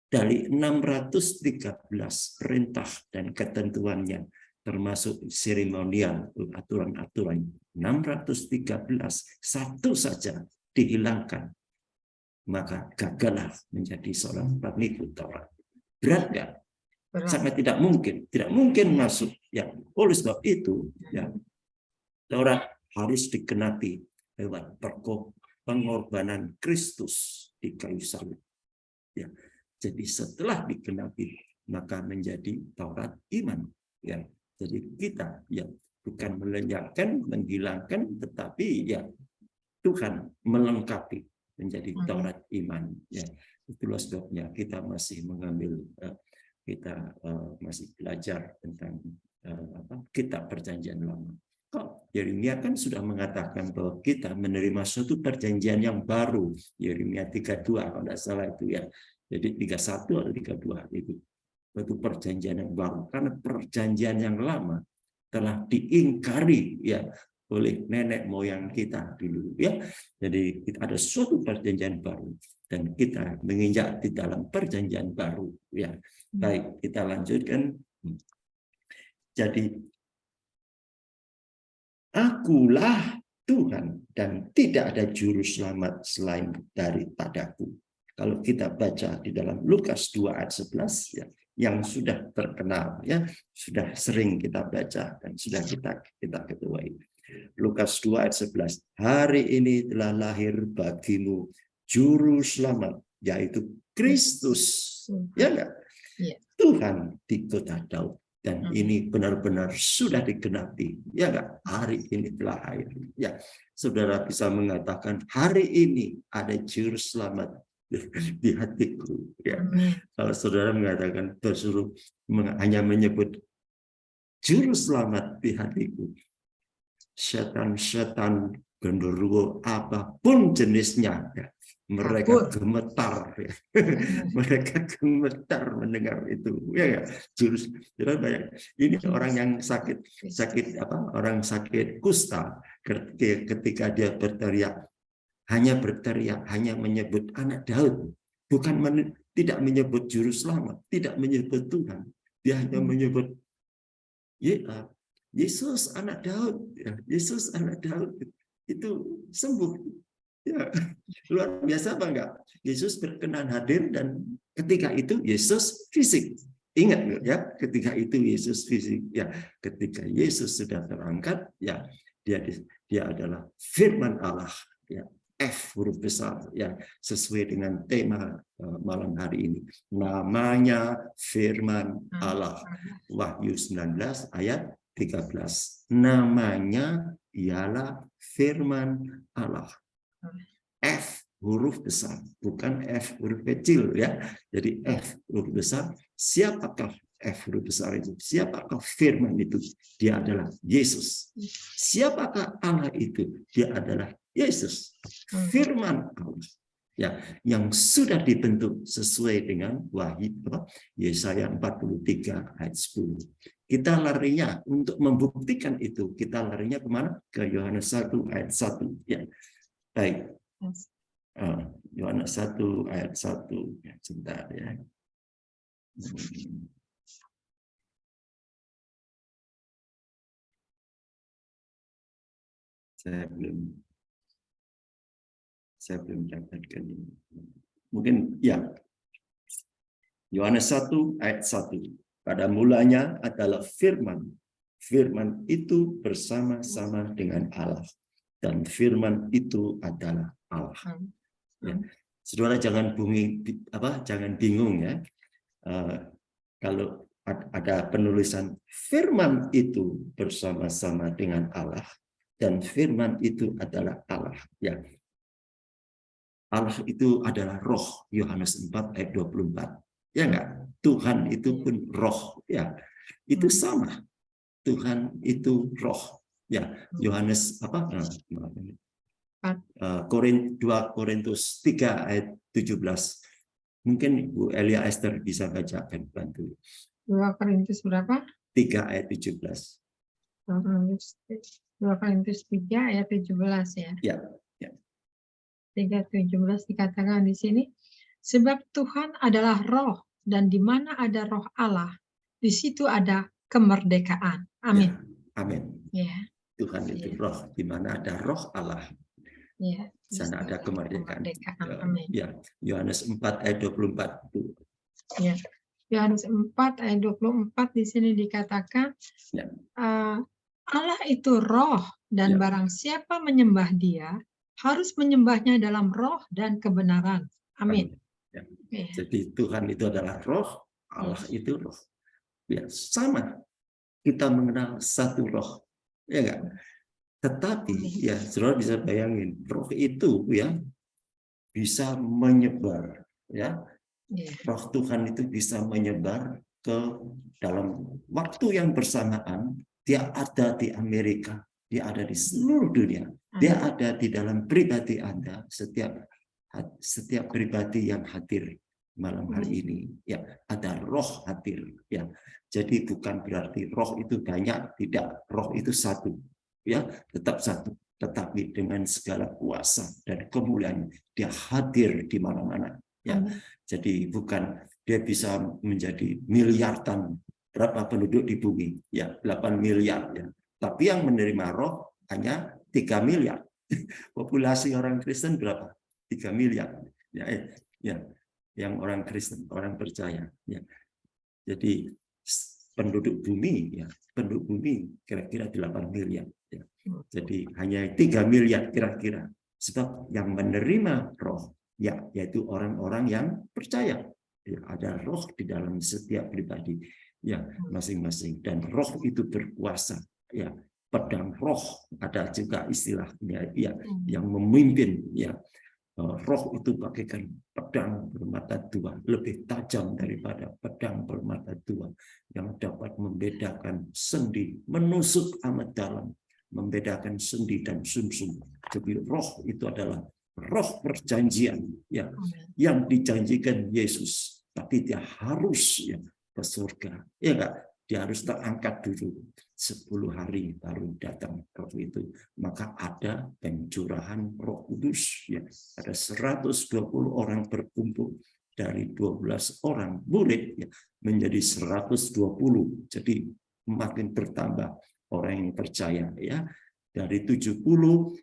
S3: dari 613 perintah dan ketentuannya, termasuk seremonial, aturan-aturan 613, satu saja dihilangkan, maka gagallah menjadi seorang pengikut Taurat. Berat nggak? Sangat tidak mungkin masuk. Ya, oleh sebab itu, ya, Taurat harus dikenapi lewat pengorbanan Kristus di kayu salib. Ya, jadi setelah dikenapi maka menjadi Taurat iman. Ya, jadi kita ya bukan melenyapkan, menghilangkan, tetapi ya Tuhan melengkapi menjadi Taurat iman. Ya, itulah sebabnya kita masih mengambil kita masih belajar tentang kitab Perjanjian Lama. Yeremia kan sudah mengatakan bahwa kita menerima suatu perjanjian yang baru. Yeremia 32 kalau tidak salah itu ya. Jadi 31 atau 32 itu perjanjian yang baru. Karena perjanjian yang lama telah diingkari ya oleh nenek moyang kita dulu ya. Jadi ada suatu perjanjian baru dan kita menginjak di dalam perjanjian baru ya. Baik, kita lanjutkan. Jadi akulah Tuhan dan tidak ada juru selamat selain daripadaku. Kalau kita baca di dalam Lukas 2 ayat 11 ya, yang sudah terkenal ya, sudah sering kita baca dan sudah kita ketuai. Lukas 2 ayat 11. Hari ini telah lahir bagimu juru selamat, yaitu Kristus. Ya enggak? Tuhan di kota Daud. Dan ini benar-benar sudah digenapi. Ya enggak? Hari ini telah lahir. Ya, saudara bisa mengatakan hari ini ada juru selamat di hatiku. Ya. Kalau saudara mengatakan bersuruh hanya menyebut juru selamat di hatiku, setan-setan genderuwo apapun jenisnya, ya, mereka gemetar, ya. Mereka gemetar mendengar itu, ya. Jurus, banyak. Ini orang yang sakit apa? Orang sakit kusta, ketika dia berteriak, hanya menyebut anak Daud, tidak menyebut juru selamat, tidak menyebut Tuhan, dia hanya menyebut Yesus anak Daud, ya, Yesus anak Daud itu sembuh. Ya, luar biasa apa enggak? Yesus berkenan hadir dan ketika itu Yesus fisik. Ingat ya, ketika itu Yesus fisik. Ya, ketika Yesus sudah terangkat, ya dia adalah firman Allah. Ya, F huruf besar ya, sesuai dengan tema malam hari ini. Namanya firman Allah. Wahyu 19 ayat 13. Namanya ialah firman Allah. F huruf besar, bukan F huruf kecil ya. Jadi F huruf besar. Siapakah F huruf besar itu? Siapakah firman itu? Dia adalah Yesus. Siapakah Allah itu? Dia adalah Yesus. Firman Allah. Ya, yang sudah dibentuk sesuai dengan Wahyu Yesaya 43 ayat 10. Kita larinya untuk membuktikan itu. Kita larinya kemana? Ke Yohanes 1 ayat 1. Ya. Baik. Yohanes 1 ayat 1. Ya, sebentar ya. Saya belum dapatkan ini. Mungkin ya. Yohanes 1 ayat 1. Pada mulanya adalah firman. Firman itu bersama-sama dengan Allah. Dan firman itu adalah Allah. Ya. Saudara jangan bingung ya. Kalau ada penulisan firman itu bersama-sama dengan Allah dan firman itu adalah Allah. Ya. Allah itu adalah roh, Yohanes 4 ayat 24. Ya enggak? Tuhan itu pun roh, ya. Itu sama. Tuhan itu roh. Ya, Yohanes 2 Korintus 3 ayat 17. Mungkin Bu Elia Esther bisa bacakan, bantu.
S2: 2 Korintus berapa?
S3: 3 ayat 17.
S2: 2 Korintus 3 ayat 17 ya.
S3: Ya,
S2: 3:17 dikatakan di sini, sebab Tuhan adalah roh, dan di mana ada roh Allah, di situ ada kemerdekaan. Amin.
S3: ya, amin.
S2: Ya,
S3: Tuhan itu roh, di mana ada roh Allah,
S2: ya.
S3: di sana ada kemerdekaan.
S2: Amin.
S3: Ya, Yohanes 4 ayat 24.
S2: Ya. Yohanes 4 ayat 24 di sini dikatakan,
S3: Ya.
S2: Allah itu roh, dan
S3: Ya.
S2: barang siapa menyembah Dia harus menyembahnya dalam roh dan kebenaran. Amin.
S3: Ya.
S2: Ya.
S3: Jadi Tuhan itu adalah roh, Allah itu roh. Ya, sama. Kita mengenal satu roh, ya enggak? Tetapi ya, saudara bisa bayangin, roh itu ya bisa menyebar, ya. Roh Tuhan itu bisa menyebar ke dalam waktu yang bersamaan. Dia ada di Amerika, dia ada di seluruh dunia, dia ada di dalam pribadi Anda, setiap pribadi yang hadir malam hari ini, ya, ada roh hadir, ya. Jadi bukan berarti roh itu banyak, tidak, roh itu satu, ya, tetap satu, tetapi dengan segala kuasa dan kemuliaan dia hadir di mana-mana, ya. Jadi bukan dia bisa menjadi miliaran, berapa penduduk di bumi, ya, 8 miliar, ya. Tapi yang menerima roh hanya 3 miliar. Populasi orang Kristen berapa? 3 miliar, ya, yang orang Kristen, orang percaya, ya. Jadi penduduk bumi, ya, penduduk bumi kira-kira 8 miliar, ya. Jadi hanya 3 miliar kira-kira. Sebab yang menerima roh, ya, yaitu orang-orang yang percaya, ya, ada roh di dalam setiap pribadi, ya, masing-masing, dan roh itu berkuasa, ya. Pedang roh ada juga istilahnya, ya, yang memimpin, ya. Roh itu bagaikan pedang bermata dua, lebih tajam daripada pedang bermata dua, yang dapat membedakan sendi, menusuk amat dalam, membedakan sendi dan sumsum. Jadi roh itu adalah roh perjanjian, ya, yang dijanjikan Yesus, tapi dia harus, ya, ke surga, ya enggak? Dia harus terangkat dulu 10 hari baru datang roh itu. Maka ada pencurahan Roh Kudus, ya. Ada 120 orang berkumpul dari 12 orang murid, ya, menjadi 120. Jadi makin bertambah orang yang percaya, ya. Dari 70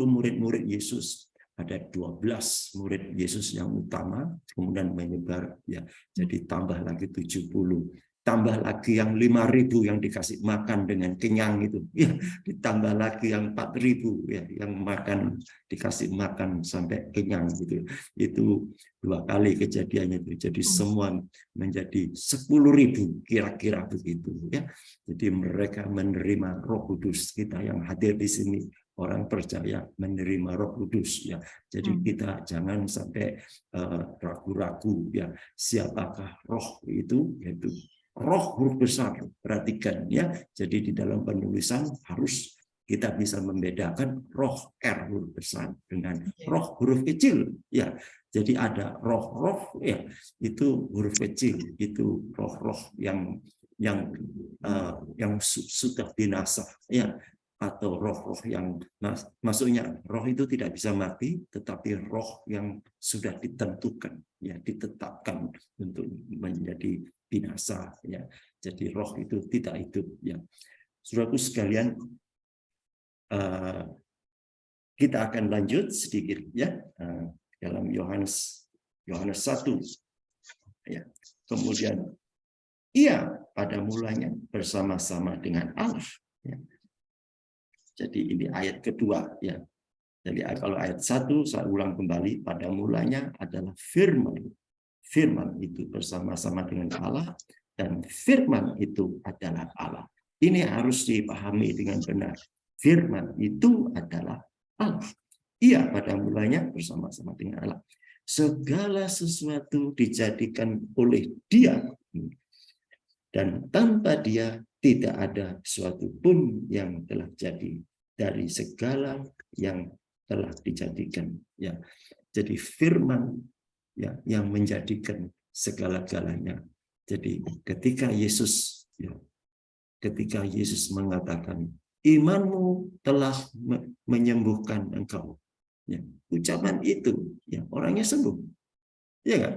S3: murid-murid Yesus, ada 12 murid Yesus yang utama, kemudian menyebar, ya. Jadi tambah lagi 70, tambah lagi yang 5.000 yang dikasih makan dengan kenyang itu, ya. Ditambah lagi yang 4.000, ya, yang makan, dikasih makan sampai kenyang gitu. Itu 2 kali kejadiannya itu. Jadi semua menjadi 10.000 kira-kira begitu, ya. Jadi mereka menerima Roh Kudus. Kita yang hadir di sini orang percaya menerima Roh Kudus, ya. Jadi kita jangan sampai ragu-ragu, ya, siapakah roh itu, yaitu roh huruf besar. Perhatikan, ya. Jadi di dalam penulisan harus kita bisa membedakan roh R huruf besar dengan roh huruf kecil, ya. Jadi ada roh-roh, ya, itu huruf kecil, itu roh-roh yang sudah binasa, ya. Atau roh-roh yang, maksudnya roh itu tidak bisa mati, tetapi roh yang sudah ditentukan, ya, ditetapkan untuk menjadi binasa, ya. Jadi roh itu tidak hidup, ya. Saudaraku sekalian, kita akan lanjut sedikit, ya, dalam Yohanes 1, ya. Kemudian ia pada mulanya bersama-sama dengan Allah, ya. Jadi ini ayat kedua, ya. Jadi kalau ayat 1 saya ulang kembali, pada mulanya adalah firman. Firman itu bersama-sama dengan Allah, dan firman itu adalah Allah. Ini harus dipahami dengan benar. Firman itu adalah Allah. Ia pada mulanya bersama-sama dengan Allah. Segala sesuatu dijadikan oleh Dia, dan tanpa Dia tidak ada sesuatu pun yang telah jadi dari segala yang telah dijadikan, ya. Jadi firman, ya, yang menjadikan segala-galanya. Jadi ketika Yesus, ya, ketika Yesus mengatakan, imanmu telah menyembuhkan engkau. Ya, ucapan itu, ya, orangnya sembuh. Ya kan?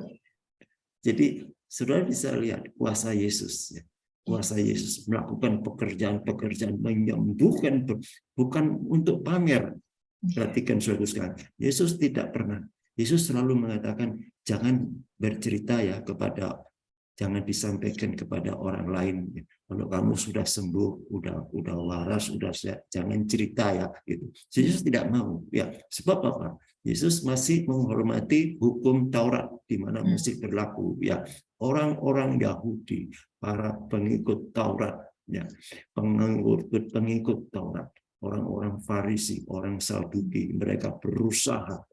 S3: Jadi saudara bisa lihat kuasa Yesus. Ya. Kuasa Yesus melakukan pekerjaan-pekerjaan menyembuhkan, bukan untuk pamer. Perhatikan suatu sekali, Yesus tidak pernah. Yesus selalu mengatakan, jangan bercerita ya jangan disampaikan kepada orang lain. Kalau kamu sudah sembuh, udah waras, udah sehat, jangan cerita ya. Gitu. Yesus tidak mau. Ya, sebab apa? Yesus masih menghormati hukum Taurat di mana masih berlaku. Ya, orang-orang Yahudi, para pengikut Taurat, ya, pengikut Taurat, orang-orang Farisi, orang Saduki, mereka berusaha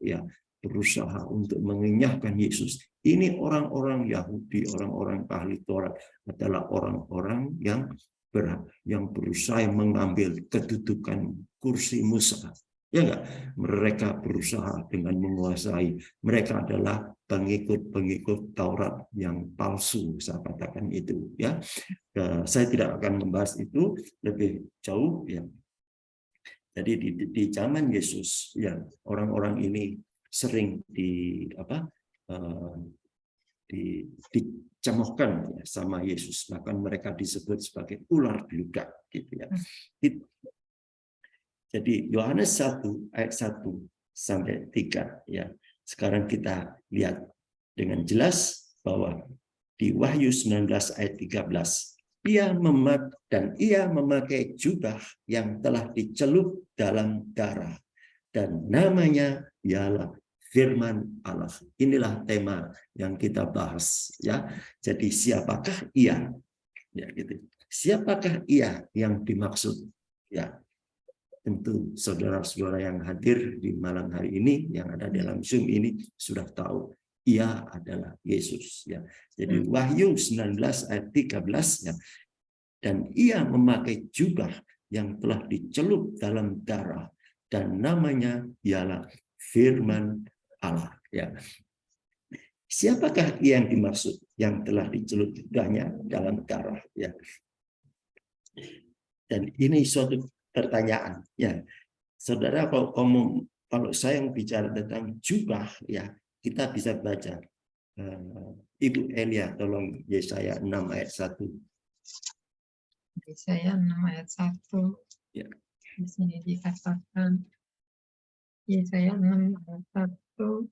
S3: untuk mengenyahkan Yesus. Ini orang-orang Yahudi, orang-orang ahli Taurat adalah orang-orang yang berusaha mengambil kedudukan kursi Musa. Ya enggak? Mereka berusaha dengan menguasai. Mereka adalah pengikut-pengikut Taurat yang palsu, saya katakan itu. Ya, saya tidak akan membahas itu lebih jauh. Ya. Jadi di zaman Yesus, ya, orang-orang ini sering dicemohkan ya, sama Yesus, bahkan mereka disebut sebagai ular beludak, gitu ya. Jadi Yohanes 1 ayat 1 sampai 3 ya. Sekarang kita lihat dengan jelas bahwa di Wahyu 19 ayat 13 ia memakai jubah yang telah dicelup dalam darah dan namanya ialah firman Allah. Inilah tema yang kita bahas ya. Jadi siapakah ia? Ya gitu. Siapakah ia yang dimaksud? Ya. Tentu saudara-saudara yang hadir di malam hari ini, yang ada dalam Zoom ini sudah tahu ia adalah Yesus. Ya. Jadi Wahyu 19 ayat 13 ya. Dan ia memakai jubah yang telah dicelup dalam darah dan namanya ialah firman Allah. Ya. Siapakah yang dimaksud yang telah dicelup jubahnya dalam darah? Ya. Dan ini suatu pertanyaan, ya, saudara. Kalau saya yang bicara tentang jubah, ya, kita bisa baca. Ibu Elia, tolong Yesaya 6 ayat 1.
S2: Yesaya 6 ayat 1.
S3: Ya.
S2: Di sini dikatakan Yesaya 6 ayat 1.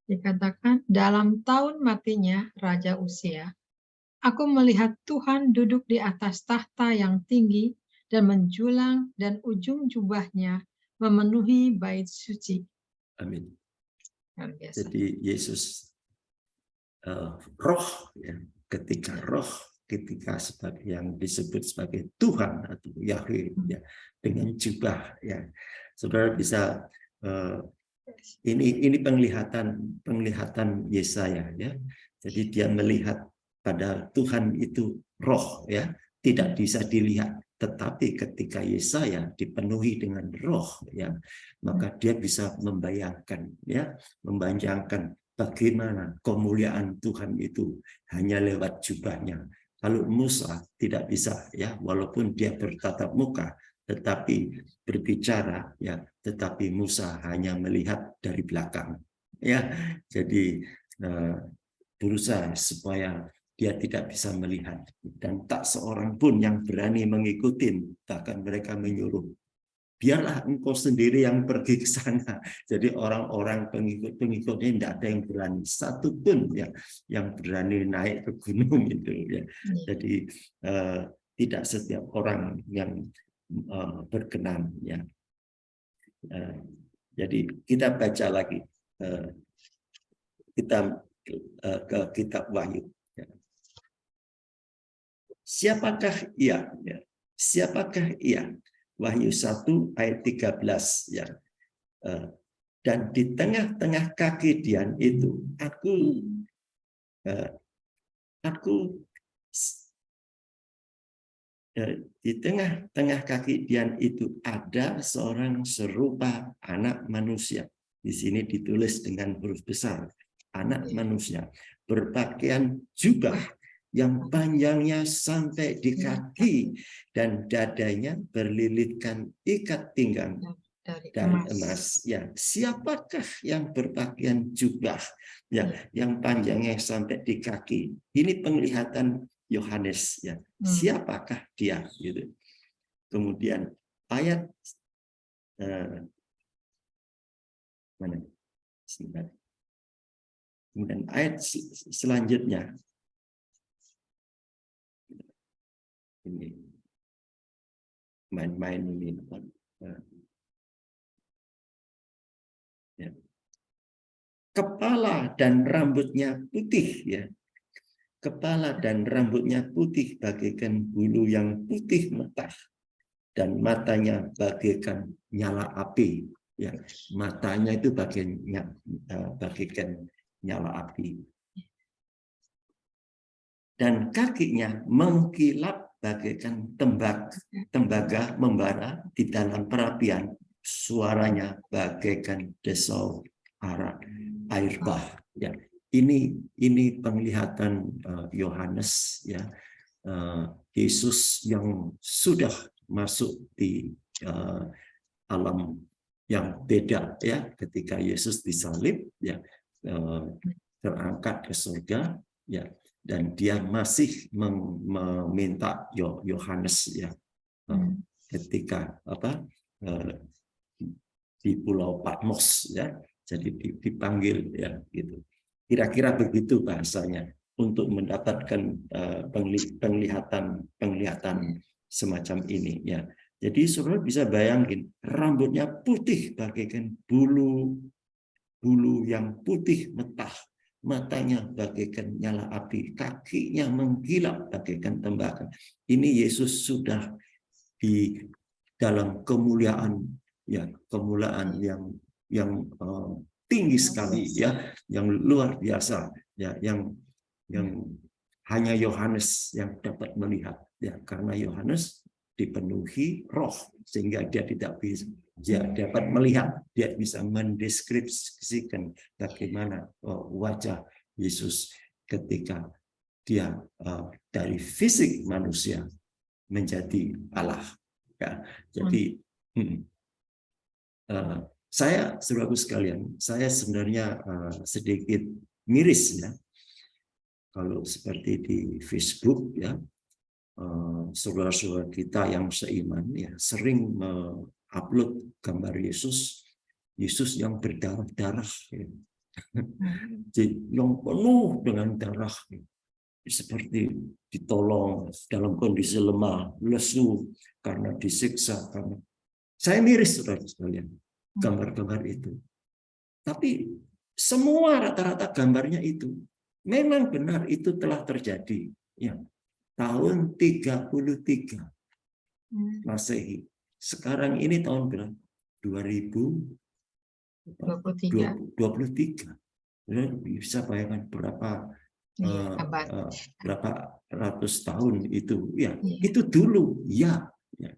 S2: Dikatakan dalam tahun matinya Raja Uzia, aku melihat Tuhan duduk di atas tahta yang tinggi dan menjulang dan ujung jubahnya memenuhi bait suci.
S3: Amin.
S2: Biasa.
S3: Jadi Yesus roh ya, ketika sebagai yang disebut sebagai Tuhan atau Yahweh ya, dengan jubah ya. Saudara bisa ini penglihatan Yesaya ya. Jadi dia melihat pada Tuhan itu roh ya, tidak bisa dilihat, tetapi ketika Yesaya dipenuhi dengan roh ya, maka dia bisa membayangkan bagaimana kemuliaan Tuhan itu hanya lewat jubahnya. Kalau Musa tidak bisa ya, walaupun dia bertatap muka tetapi berbicara ya, tetapi Musa hanya melihat dari belakang ya. Jadi berusaha supaya dia tidak bisa melihat, dan tak seorang pun yang berani mengikuti, bahkan mereka menyuruh, biarlah engkau sendiri yang pergi ke sana. Jadi orang-orang pengikutnya tidak ada yang berani, satu pun yang berani naik ke gunung itu ya. Jadi tidak setiap orang yang berkenan ya. Jadi kita baca lagi, kita ke kitab Wahyu. Siapakah ia? Siapakah ia? Wahyu 1 ayat 13 ya. Dan di tengah-tengah kaki Dian itu di tengah-tengah kaki Dian itu ada seorang serupa anak manusia. Di sini ditulis dengan huruf besar, anak manusia, berpakaian jubah yang panjangnya sampai di kaki dan dadanya berlilitkan ikat pinggang dan emas. Ya, siapakah yang berpakaian jubah yang panjangnya sampai di kaki? Ini penglihatan Yohanes, ya. Siapakah dia? Gitu. Kemudian ayat mana? Kemudian ayat selanjutnya. Ini main-main ini. Ya. Kepala dan rambutnya putih, ya. Kepala dan rambutnya putih bagaikan bulu yang putih mentah, dan matanya bagaikan nyala api. Ya, matanya itu bagaikan nyala api. Dan kakinya mengkilap bagaikan tembaga membara di dalam perapian. Suaranya bagaikan desau air bah. Ya, ini penglihatan Yohanes, ya, Yesus yang sudah masuk di alam yang beda, ya, ketika Yesus disalib, ya, terangkat ke surga, ya. Dan dia masih meminta Yohanes, ya, ketika di Pulau Patmos, ya, jadi dipanggil, ya, gitu. Kira-kira begitu bahasanya untuk mendapatkan penglihatan semacam ini, ya. Jadi saudara bisa bayangin, rambutnya putih bagaikan bulu yang putih mentah. Matanya bagaikan nyala api, kakinya menggilap bagaikan tembaga. Ini Yesus sudah di dalam kemuliaan, ya, kemuliaan yang tinggi sekali, ya, yang luar biasa, ya, yang hanya Yohanes yang dapat melihat, ya, karena Yohanes dipenuhi roh sehingga dia tidak bisa. Dia dapat melihat, dia bisa mendeskripsikan bagaimana wajah Yesus ketika dia dari fisik manusia menjadi Allah. Ya, jadi saya, saudaraku sekalian, saya sebenarnya sedikit miris, ya, kalau seperti di Facebook, ya, saudara-saudara kita yang seiman, ya, sering upload gambar Yesus yang berdarah-darah, ya. Yang penuh dengan darah, ya. Seperti ditolong dalam kondisi lemah, lesu karena disiksa. Saya miris, saudara sekalian, gambar-gambar itu. Tapi semua rata-rata gambarnya itu memang benar, itu telah terjadi, ya, tahun 33 Masehi. Sekarang ini tahun berapa? 2023. Bisa bayangkan berapa ratus tahun itu, ya. Itu dulu, ya,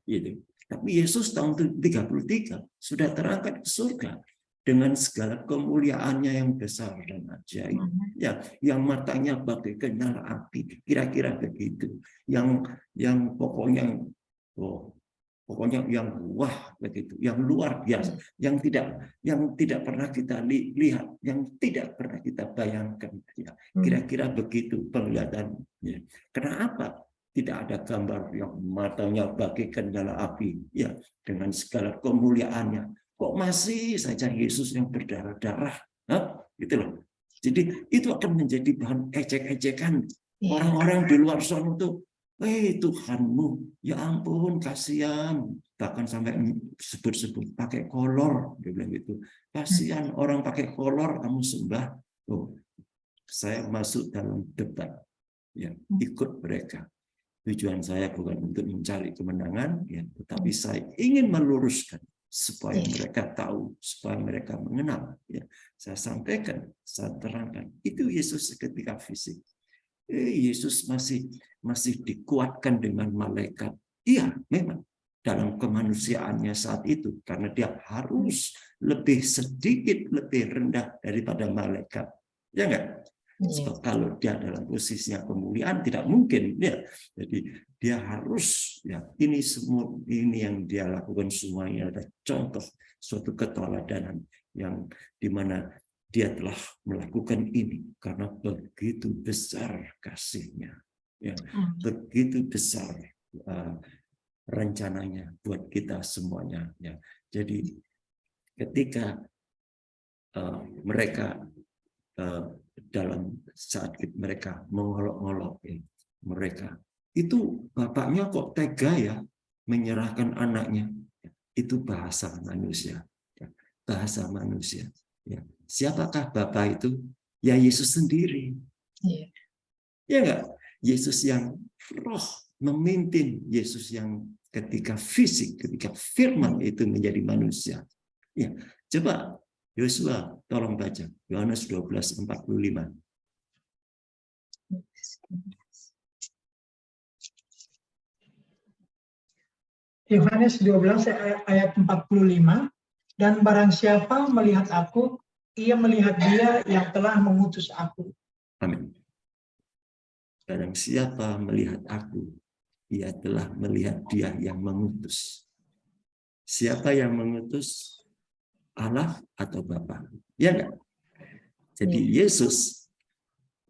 S3: itu. Tapi Yesus tahun 33 sudah terangkat ke surga dengan segala kemuliaannya yang besar dan ajaib, ya, yang matanya bagaikan nyala api, kira-kira begitu, yang pokoknya yang wah begitu, yang luar biasa, yang tidak pernah kita lihat, yang tidak pernah kita bayangkan, ya. Kira-kira begitu penglihatannya. Kenapa tidak ada gambar yang matanya bagaikan nyala api, ya, dengan segala kemuliaannya? Kok masih saja Yesus yang berdarah-darah? Gitu loh. Jadi itu akan menjadi bahan ejek-ejekan orang-orang di luar sana tuh. Tuhanmu, ya ampun, kasihan. Bahkan sampai sebut-sebut pakai kolor, dia bilang gitu. Kasihan orang pakai kolor kamu sembah. Saya masuk dalam debat, ya, ikut mereka. Tujuan saya bukan untuk mencari kemenangan, ya, tetapi saya ingin meluruskan supaya mereka tahu, supaya mereka mengenal, ya. Saya sampaikan, saya terangkan. Itu Yesus ketika fisik. Yesus masih dikuatkan dengan malaikat. Iya, memang dalam kemanusiaannya saat itu, karena dia harus lebih sedikit lebih rendah daripada malaikat, ya enggak? Sebab kalau dia dalam posisinya pemulihan tidak mungkin ya. Jadi dia harus ya ini semua ini yang dia lakukan semuanya ada contoh suatu keteladanan yang dimana dia telah melakukan ini karena begitu besar kasihnya ya, begitu besar rencananya buat kita semuanya ya. Jadi ketika mereka dalam saat mereka mengolok-olok mereka itu bapaknya kok tega ya menyerahkan anaknya, itu bahasa manusia ya. Bahasa manusia ya. Siapakah bapak itu? Ya Yesus sendiri ya enggak? Yesus yang roh memimpin, Yesus yang ketika fisik, ketika firman itu menjadi manusia ya. Coba Yosua, tolong baca Yohanes 12:45.
S1: Yohanes 12 ayat 45, dan barang siapa melihat aku, ia melihat dia yang telah mengutus aku.
S3: Amin. Barang siapa melihat aku, ia telah melihat dia yang mengutus. Siapa yang mengutus? Allah atau Bapa, ya enggak? Jadi Yesus,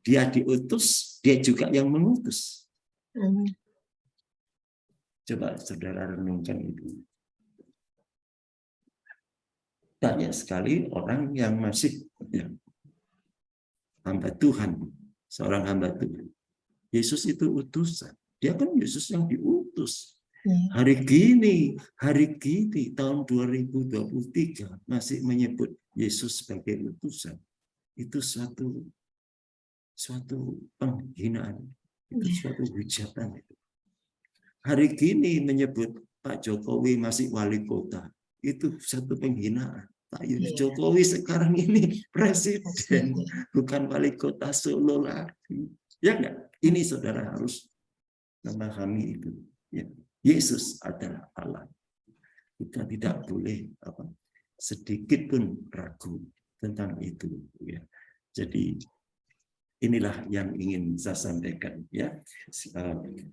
S3: dia diutus, dia juga yang mengutus. Coba saudara renungkan itu. Banyak sekali orang yang masih ya, hamba Tuhan, seorang hamba Tuhan. Yesus itu utusan, dia kan Yesus yang diutus. Hari gini tahun 2023 masih menyebut Yesus sebagai utusan. Itu suatu penghinaan, itu suatu hujatan. Hari gini menyebut Pak Jokowi masih wali kota, itu satu penghinaan. Pak Jokowi sekarang ini presiden, bukan wali kota Solo lagi. Ya enggak? Ini saudara harus memahami itu. Ya. Yesus adalah Allah. Kita tidak boleh sedikit pun ragu tentang itu. Ya. Jadi inilah yang ingin saya sampaikan. Ya.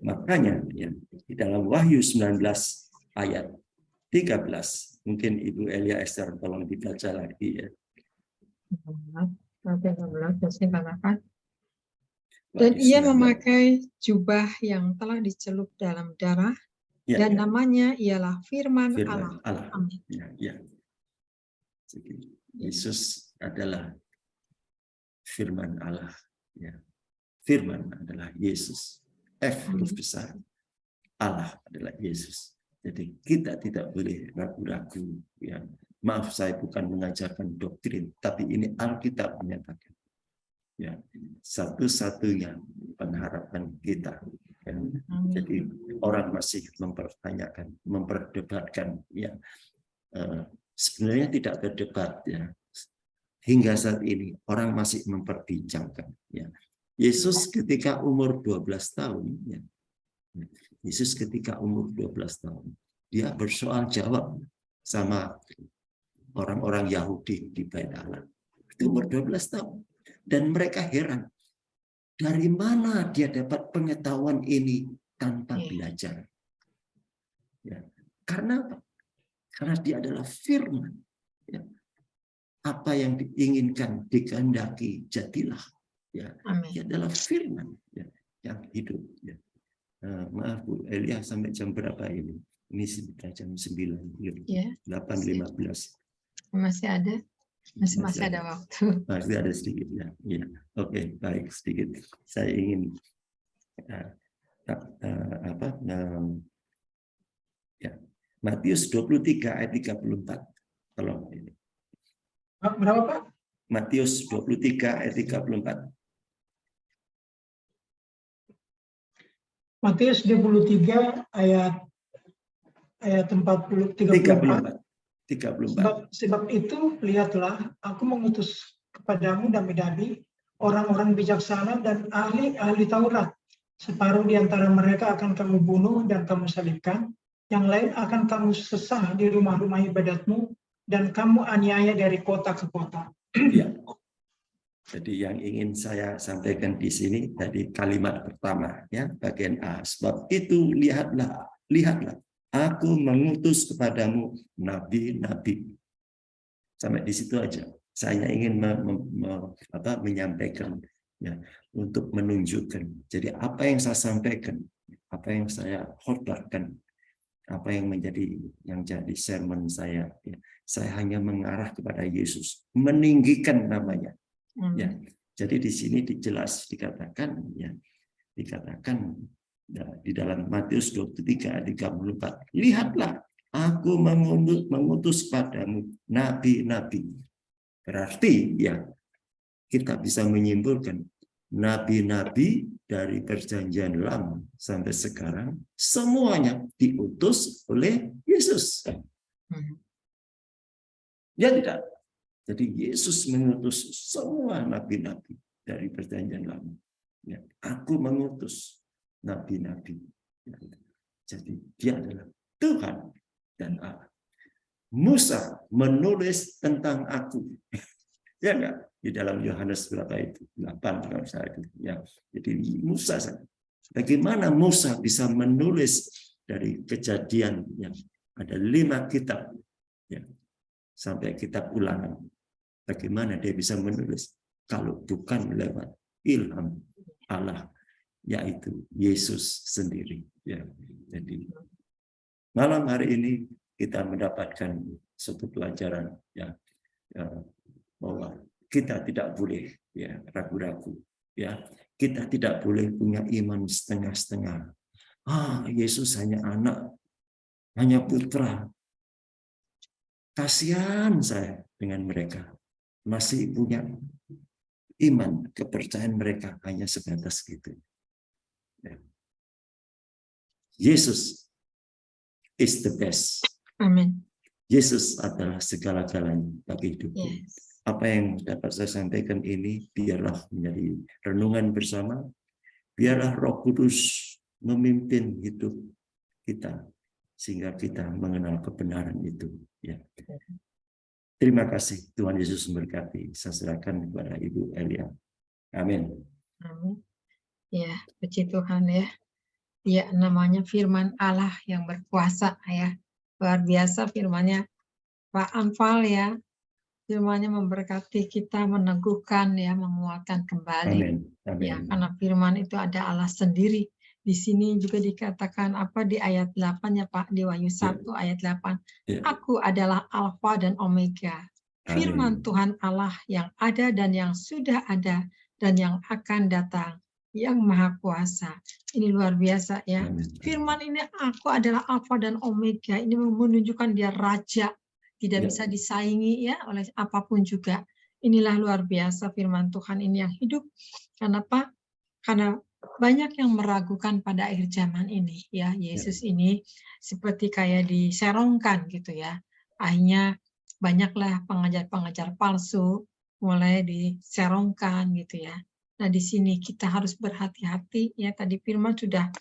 S3: Makanya ya, di dalam Wahyu 19 ayat 13, mungkin Ibu Elia Esther tolong dibaca lagi ya.
S2: Dan ia memakai jubah yang telah dicelup dalam darah.
S3: Ya,
S2: dan
S3: ya.
S2: namanya ialah Firman
S3: Allah.
S2: Amin.
S3: Ya. Yesus adalah Firman Allah. Ya. Firman adalah Yesus. F huruf besar. Allah adalah Yesus. Jadi kita tidak boleh ragu-ragu. Ya. Maaf, saya bukan mengajarkan doktrin, tapi ini Alkitab menyatakan. Ya, satu-satunya pengharapan kita. Ya. Jadi orang masih mempertanyakan, memperdebatkan. Ya, sebenarnya tidak berdebat. Ya. Hingga saat ini orang masih memperbincangkan. Ya. Yesus ketika umur 12 tahun, ya. Yesus ketika umur 12 tahun, dia bersoal jawab sama orang-orang Yahudi di Bait Allah. Itu umur 12 tahun. Dan mereka heran, dari mana dia dapat pengetahuan ini tanpa belajar? Ya. Karena apa? Karena dia adalah firman. Ya. Apa yang diinginkan, dikehendaki, jadilah. Ya. Dia adalah firman ya, yang hidup. Ya. Maaf Bu Elia, sampai jam berapa ini? Ini sudah jam 9,
S2: ya.
S3: 8.15.
S2: Masih ada? Masih ada waktu.
S3: Masih ada sedikit ya. Ya. Oke, baik sedikit. Saya ingin ya. Matius 23 ayat 34. Tolong ini.
S1: Berapa Pak?
S3: Matius 23 ayat 34.
S1: Matius 23 ayat 34. Sebab itu lihatlah, aku mengutus kepadamu dami-dami orang-orang bijaksana dan ahli Taurat. Separuh di antara mereka akan kamu bunuh dan kamu salibkan, yang lain akan kamu sesah di rumah-rumah ibadatmu dan kamu aniaya dari kota ke kota.
S3: Ya. Jadi yang ingin saya sampaikan di sini dari kalimat pertama, ya, bagian A. Sebab itu lihatlah, aku mengutus kepadamu nabi-nabi. Sampai di situ aja. Saya ingin menyampaikan, ya, untuk menunjukkan. Jadi apa yang saya sampaikan, apa yang saya khotbahkan, apa yang jadi sermon saya, ya, saya hanya mengarah kepada Yesus, meninggikan namanya. Ya, jadi di sini dikatakan, ya, di dalam Matius 23 ayat 34, lihatlah, aku mengutus padamu nabi-nabi. Berarti, ya, kita bisa menyimpulkan nabi-nabi dari perjanjian lama sampai sekarang semuanya diutus oleh Yesus. Ya tidak? Jadi Yesus mengutus semua nabi-nabi dari perjanjian lama. Ya, aku mengutus nabi-nabi. Ya, jadi dia adalah Tuhan dan Allah. Musa menulis tentang aku. Ya enggak? Di dalam Yohanes berapa itu? 8 kalau saya itu. Ya. Jadi Musa, bagaimana Musa bisa menulis dari Kejadian yang ada 5 kitab, ya, sampai kitab Ulangan. Bagaimana dia bisa menulis kalau bukan lewat ilham Allah, yaitu Yesus sendiri. Ya, jadi malam hari ini kita mendapatkan suatu pelajaran, ya, bahwa kita tidak boleh, ya, ragu-ragu. Ya, kita tidak boleh punya iman setengah-setengah. Yesus hanya anak, hanya putra. Kasihan saya dengan mereka. Masih punya iman, kepercayaan mereka hanya sebatas gitu. Yesus is the best.
S2: Amin.
S3: Yesus adalah segala-galanya bagi hidupku.
S2: Yes.
S3: Apa yang dapat saya sampaikan ini biarlah menjadi renungan bersama. Biarlah Roh Kudus memimpin hidup kita sehingga kita mengenal kebenaran itu. Ya. Terima kasih, Tuhan Yesus memberkati. Saya serahkan kepada Ibu Elia. Amin.
S2: Amin. Ya, puji Tuhan, ya. Ya, namanya firman Allah yang berkuasa, ya. Luar biasa firman-Nya Pak Anfal, ya. Firman-Nya memberkati kita, meneguhkan, ya, menguatkan kembali.
S3: Amin. Amin.
S2: Ya, karena firman itu ada Allah sendiri. Di sini juga dikatakan di ayat 8, ya Pak, di Wahyu 1 ayat 8.
S3: Ya.
S2: Aku adalah Alfa dan Omega. Firman Tuhan Allah yang ada dan yang sudah ada dan yang akan datang, yang Maha Kuasa. Ini luar biasa, ya.
S3: Amin.
S2: Firman ini, aku adalah Alfa dan Omega. Ini menunjukkan dia raja, tidak bisa disaingi, ya, oleh apapun juga. Inilah luar biasa firman Tuhan ini yang hidup. Kenapa? Karena banyak yang meragukan pada akhir zaman ini, ya. Yesus ini seperti kayak diserongkan gitu, ya. Akhirnya banyaklah pengajar-pengajar palsu mulai diserongkan gitu, ya. Nah, di sini kita harus berhati-hati, ya. Tadi firman sudah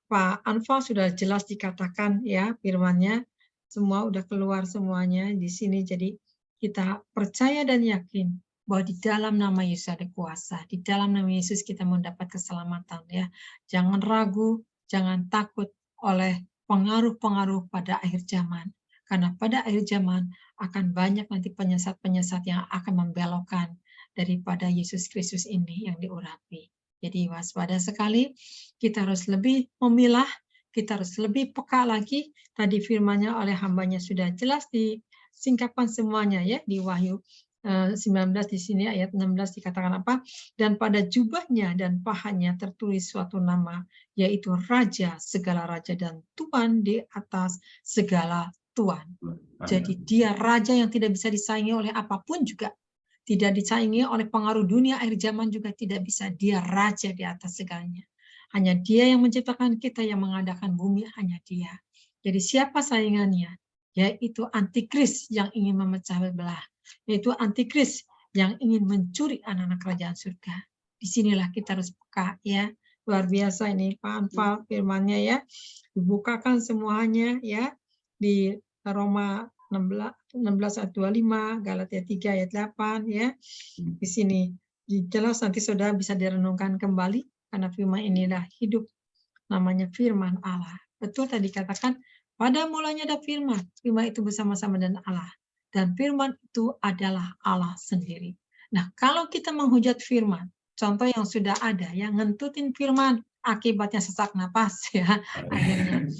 S2: Pak Anfal sudah jelas dikatakan, ya, firman-Nya semua udah keluar semuanya di sini. Jadi kita percaya dan yakin bahwa di dalam nama Yesus ada kuasa, di dalam nama Yesus kita mendapat keselamatan, ya. Jangan ragu, jangan takut oleh pengaruh-pengaruh pada akhir zaman. Karena pada akhir zaman akan banyak nanti penyesat-penyesat yang akan membelokkan daripada Yesus Kristus ini yang diurapi. Jadi waspada sekali, kita harus lebih memilah, kita harus lebih peka lagi. Tadi firman-Nya oleh hamba-Nya sudah jelas disingkapkan semuanya, ya, di Wahyu 19 di sini ayat 16 dikatakan apa? Dan pada jubahnya dan pahanya tertulis suatu nama, yaitu Raja segala raja dan Tuhan di atas segala Tuhan. Jadi dia raja yang tidak bisa disaingi oleh apapun juga. Tidak disaingi oleh pengaruh dunia akhir zaman juga tidak bisa. Dia raja di atas segalanya. Hanya dia yang menciptakan kita, yang mengadakan bumi, hanya dia. Jadi siapa saingannya? Yaitu antikris yang ingin memecah belah. Yaitu antikris yang ingin mencuri anak-anak kerajaan surga. Disinilah kita harus peka, ya. Luar biasa ini Pak Anfal firman-Nya, ya. Dibukakan semuanya, ya. Di Roma 16 ayat 25, Galatia 3 ayat 8, ya. Di sini Jelas nanti saudara bisa direnungkan kembali, karena firman inilah hidup, namanya firman Allah. Betul tadi katakan, pada mulanya ada firman, firman itu bersama-sama dengan Allah. Dan firman itu adalah Allah sendiri. Nah, kalau kita menghujat firman, contoh yang sudah ada, yang ngentutin firman, akibatnya sesak napas, ya, akhirnya.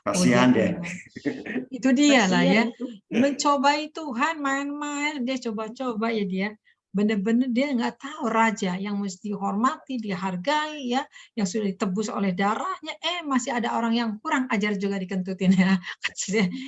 S3: Kasihan deh.
S2: Itu dia lah ya, mencobai Tuhan, main-main, dia coba-coba ya dia. Benar-benar dia nggak tahu raja yang mesti dihormati, dihargai ya, yang sudah ditebus oleh darahnya, masih ada orang yang kurang ajar juga dikentutin ya.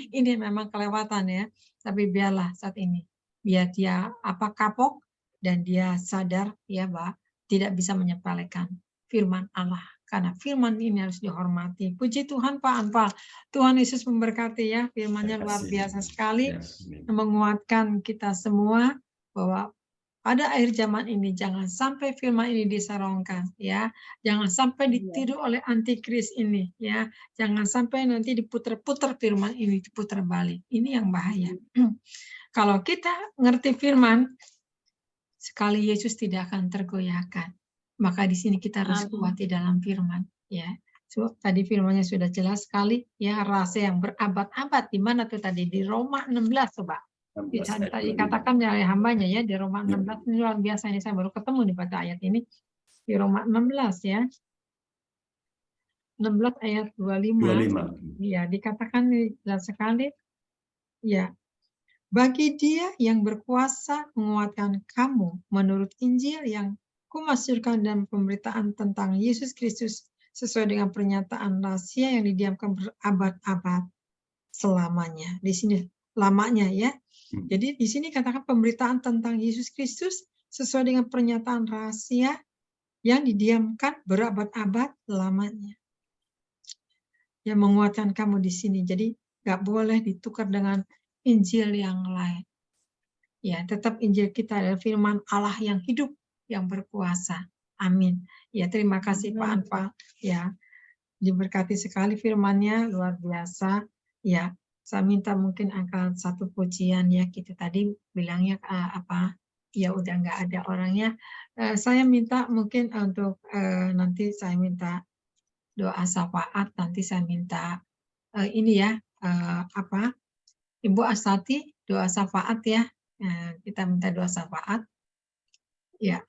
S2: Ini memang kelewatan ya, tapi biarlah saat ini, biar dia kapok dan dia sadar ya bahwa tidak bisa menyepelekan firman Allah, karena firman ini harus dihormati. Puji Tuhan Pak Anfal, Tuhan Yesus memberkati ya, firman-Nya luar biasa sekali, menguatkan kita semua bahwa pada akhir zaman ini jangan sampai firman ini diserongkan ya, jangan sampai ditiru oleh antikris ini ya, jangan sampai nanti diputar-putar firman ini, diputar balik. Ini yang bahaya. Kalau kita ngerti firman, sekali Yesus tidak akan tergoyahkan. Maka di sini kita harus kuat di dalam firman ya. Tadi firman-Nya sudah jelas sekali ya, rahasia yang berabad-abad. Di mana tuh tadi? Di Roma 16 coba. Tadi katakan oleh hambanya ya, di Roma 16 ini luar biasa, ini saya baru ketemu nih pada ayat ini di Roma 16 ya, 16 ayat 25. Ya, dikatakan jelas sekali ya, bagi Dia yang berkuasa menguatkan kamu menurut Injil yang kumasyurkan dan pemberitaan tentang Yesus Kristus sesuai dengan pernyataan rahasia yang didiamkan berabad-abad selamanya. Di sini lamanya ya. Jadi di sini katakan pemberitaan tentang Yesus Kristus sesuai dengan pernyataan rahasia yang didiamkan berabad-abad lamanya. Yang menguatkan kamu di sini. Jadi nggak boleh ditukar dengan Injil yang lain. Ya, tetap Injil kita adalah firman Allah yang hidup, yang berkuasa. Amin. Ya, terima kasih Pak Anfal. Ya, diberkati sekali firman-Nya, luar biasa. Ya. Saya minta mungkin angkat satu pujian ya, kita tadi bilangnya ya udah nggak ada orangnya. Saya minta mungkin untuk nanti saya minta doa syafaat, nanti saya minta ini ya Ibu Astati doa syafaat ya. Kita minta doa syafaat. Ya,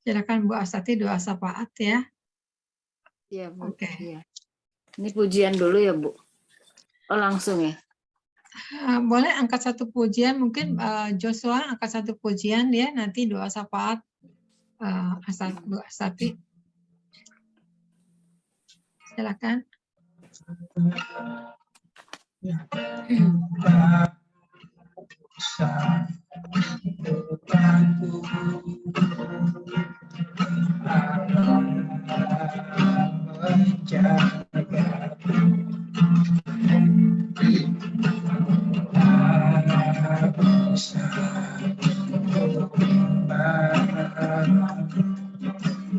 S2: silakan Bu Astati doa syafaat ya.
S4: Iya Bu.
S2: Oke.
S4: Ya. Ini pujian dulu ya Bu. Oh langsung ya?
S2: Boleh angkat satu pujian, mungkin Joshua angkat satu pujian ya, nanti doa syafaat Bu Astati. Silakan.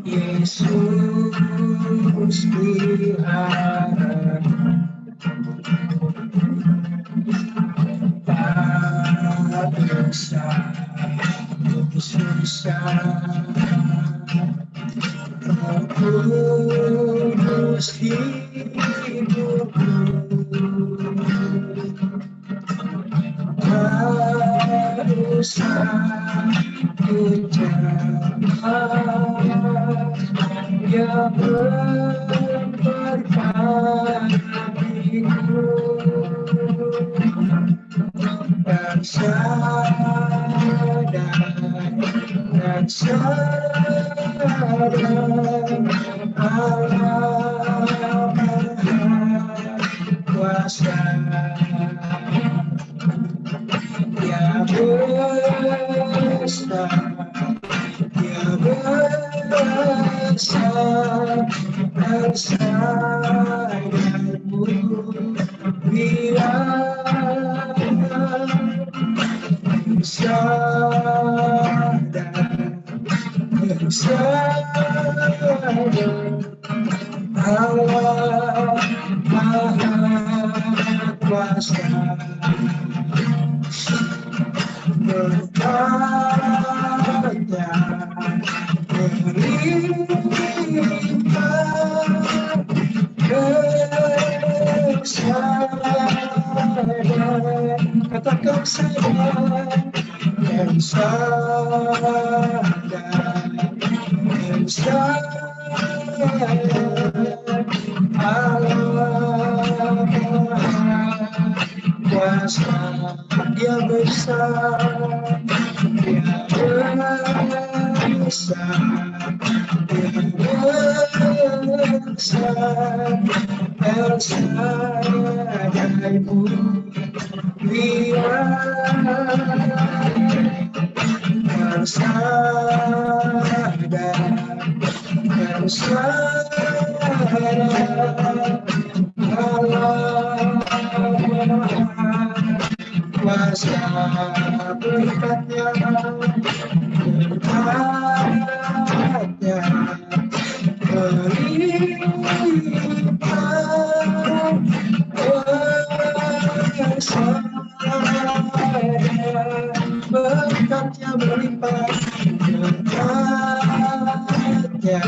S1: Yesus diharap tak bisa susah, Kudus hidupku, tak usah ucapan yang memperbaiki dan sadar Allah Maha Kuasa, Ya besar, Ya besar, dan sadarmu bila Allah Maha Kuasa, berkata Kuasa Dia besar, Dia besar, Dia besar, Elsaibu Dia bersada, kuasa berkatnya, berkatnya berlimpah, berkatnya berlimpah, berkatnya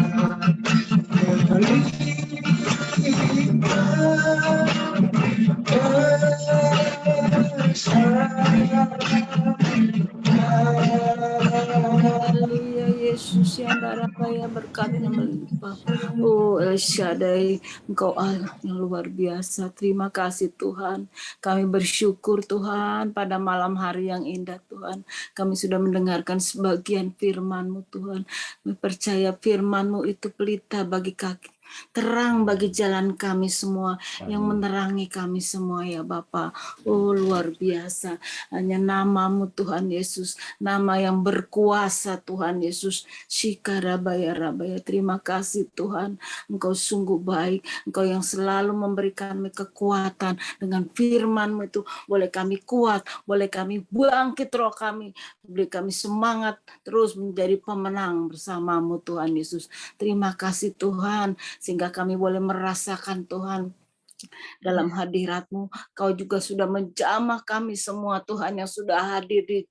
S4: Haleluya, Yesus yang darah kaya berkatnya melimpah. Oh El Shaddai, Engkau Allah yang luar biasa. Terima kasih Tuhan. Kami bersyukur Tuhan pada malam hari yang indah Tuhan. Kami sudah mendengarkan sebagian firman-Mu Tuhan. Kami percaya firman-Mu itu pelita bagi kaki, terang bagi jalan kami semua, yang menerangi kami semua ya Bapa. Oh luar biasa. Hanya nama-Mu Tuhan Yesus, nama yang berkuasa Tuhan Yesus. Shikarabaya Rabaya. Terima kasih Tuhan. Engkau sungguh baik. Engkau yang selalu memberikan kami kekuatan. Dengan firman-Mu itu boleh kami kuat, boleh kami bangkit roh kami, beri kami semangat terus menjadi pemenang bersama-Mu Tuhan Yesus. Terima kasih Tuhan, sehingga kami boleh merasakan Tuhan dalam hadirat-Mu. Kau juga sudah menjamah kami semua Tuhan yang sudah hadir di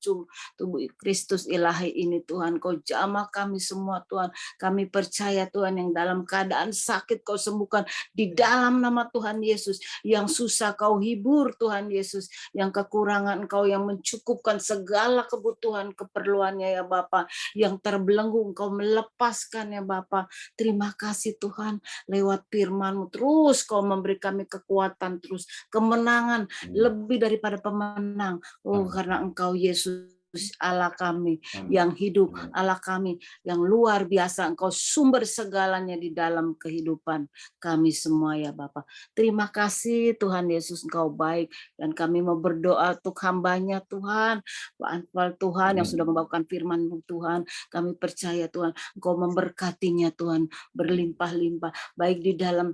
S4: tubuh Kristus ilahi ini Tuhan. Kau jamah kami semua Tuhan. Kami percaya Tuhan yang dalam keadaan sakit Kau sembuhkan di dalam nama Tuhan Yesus. Yang susah Kau hibur Tuhan Yesus. Yang kekurangan Kau yang mencukupkan segala kebutuhan keperluannya ya Bapa. Yang terbelenggu Kau melepaskan ya Bapa. Terima kasih Tuhan, lewat firman-Mu terus Kau memberi kami kekuatan, terus kemenangan, lebih daripada pemenang. Oh karena Engkau Yesus Allah kami yang hidup, Allah kami yang luar biasa. Engkau sumber segalanya di dalam kehidupan kami semua ya Bapa. Terima kasih Tuhan Yesus, Engkau baik, dan kami mau berdoa untuk hamba-Nya Tuhan, Pak Anfal Tuhan yang sudah membawakan firman-Mu Tuhan. Kami percaya Tuhan Engkau memberkatinya Tuhan berlimpah-limpah, baik di dalam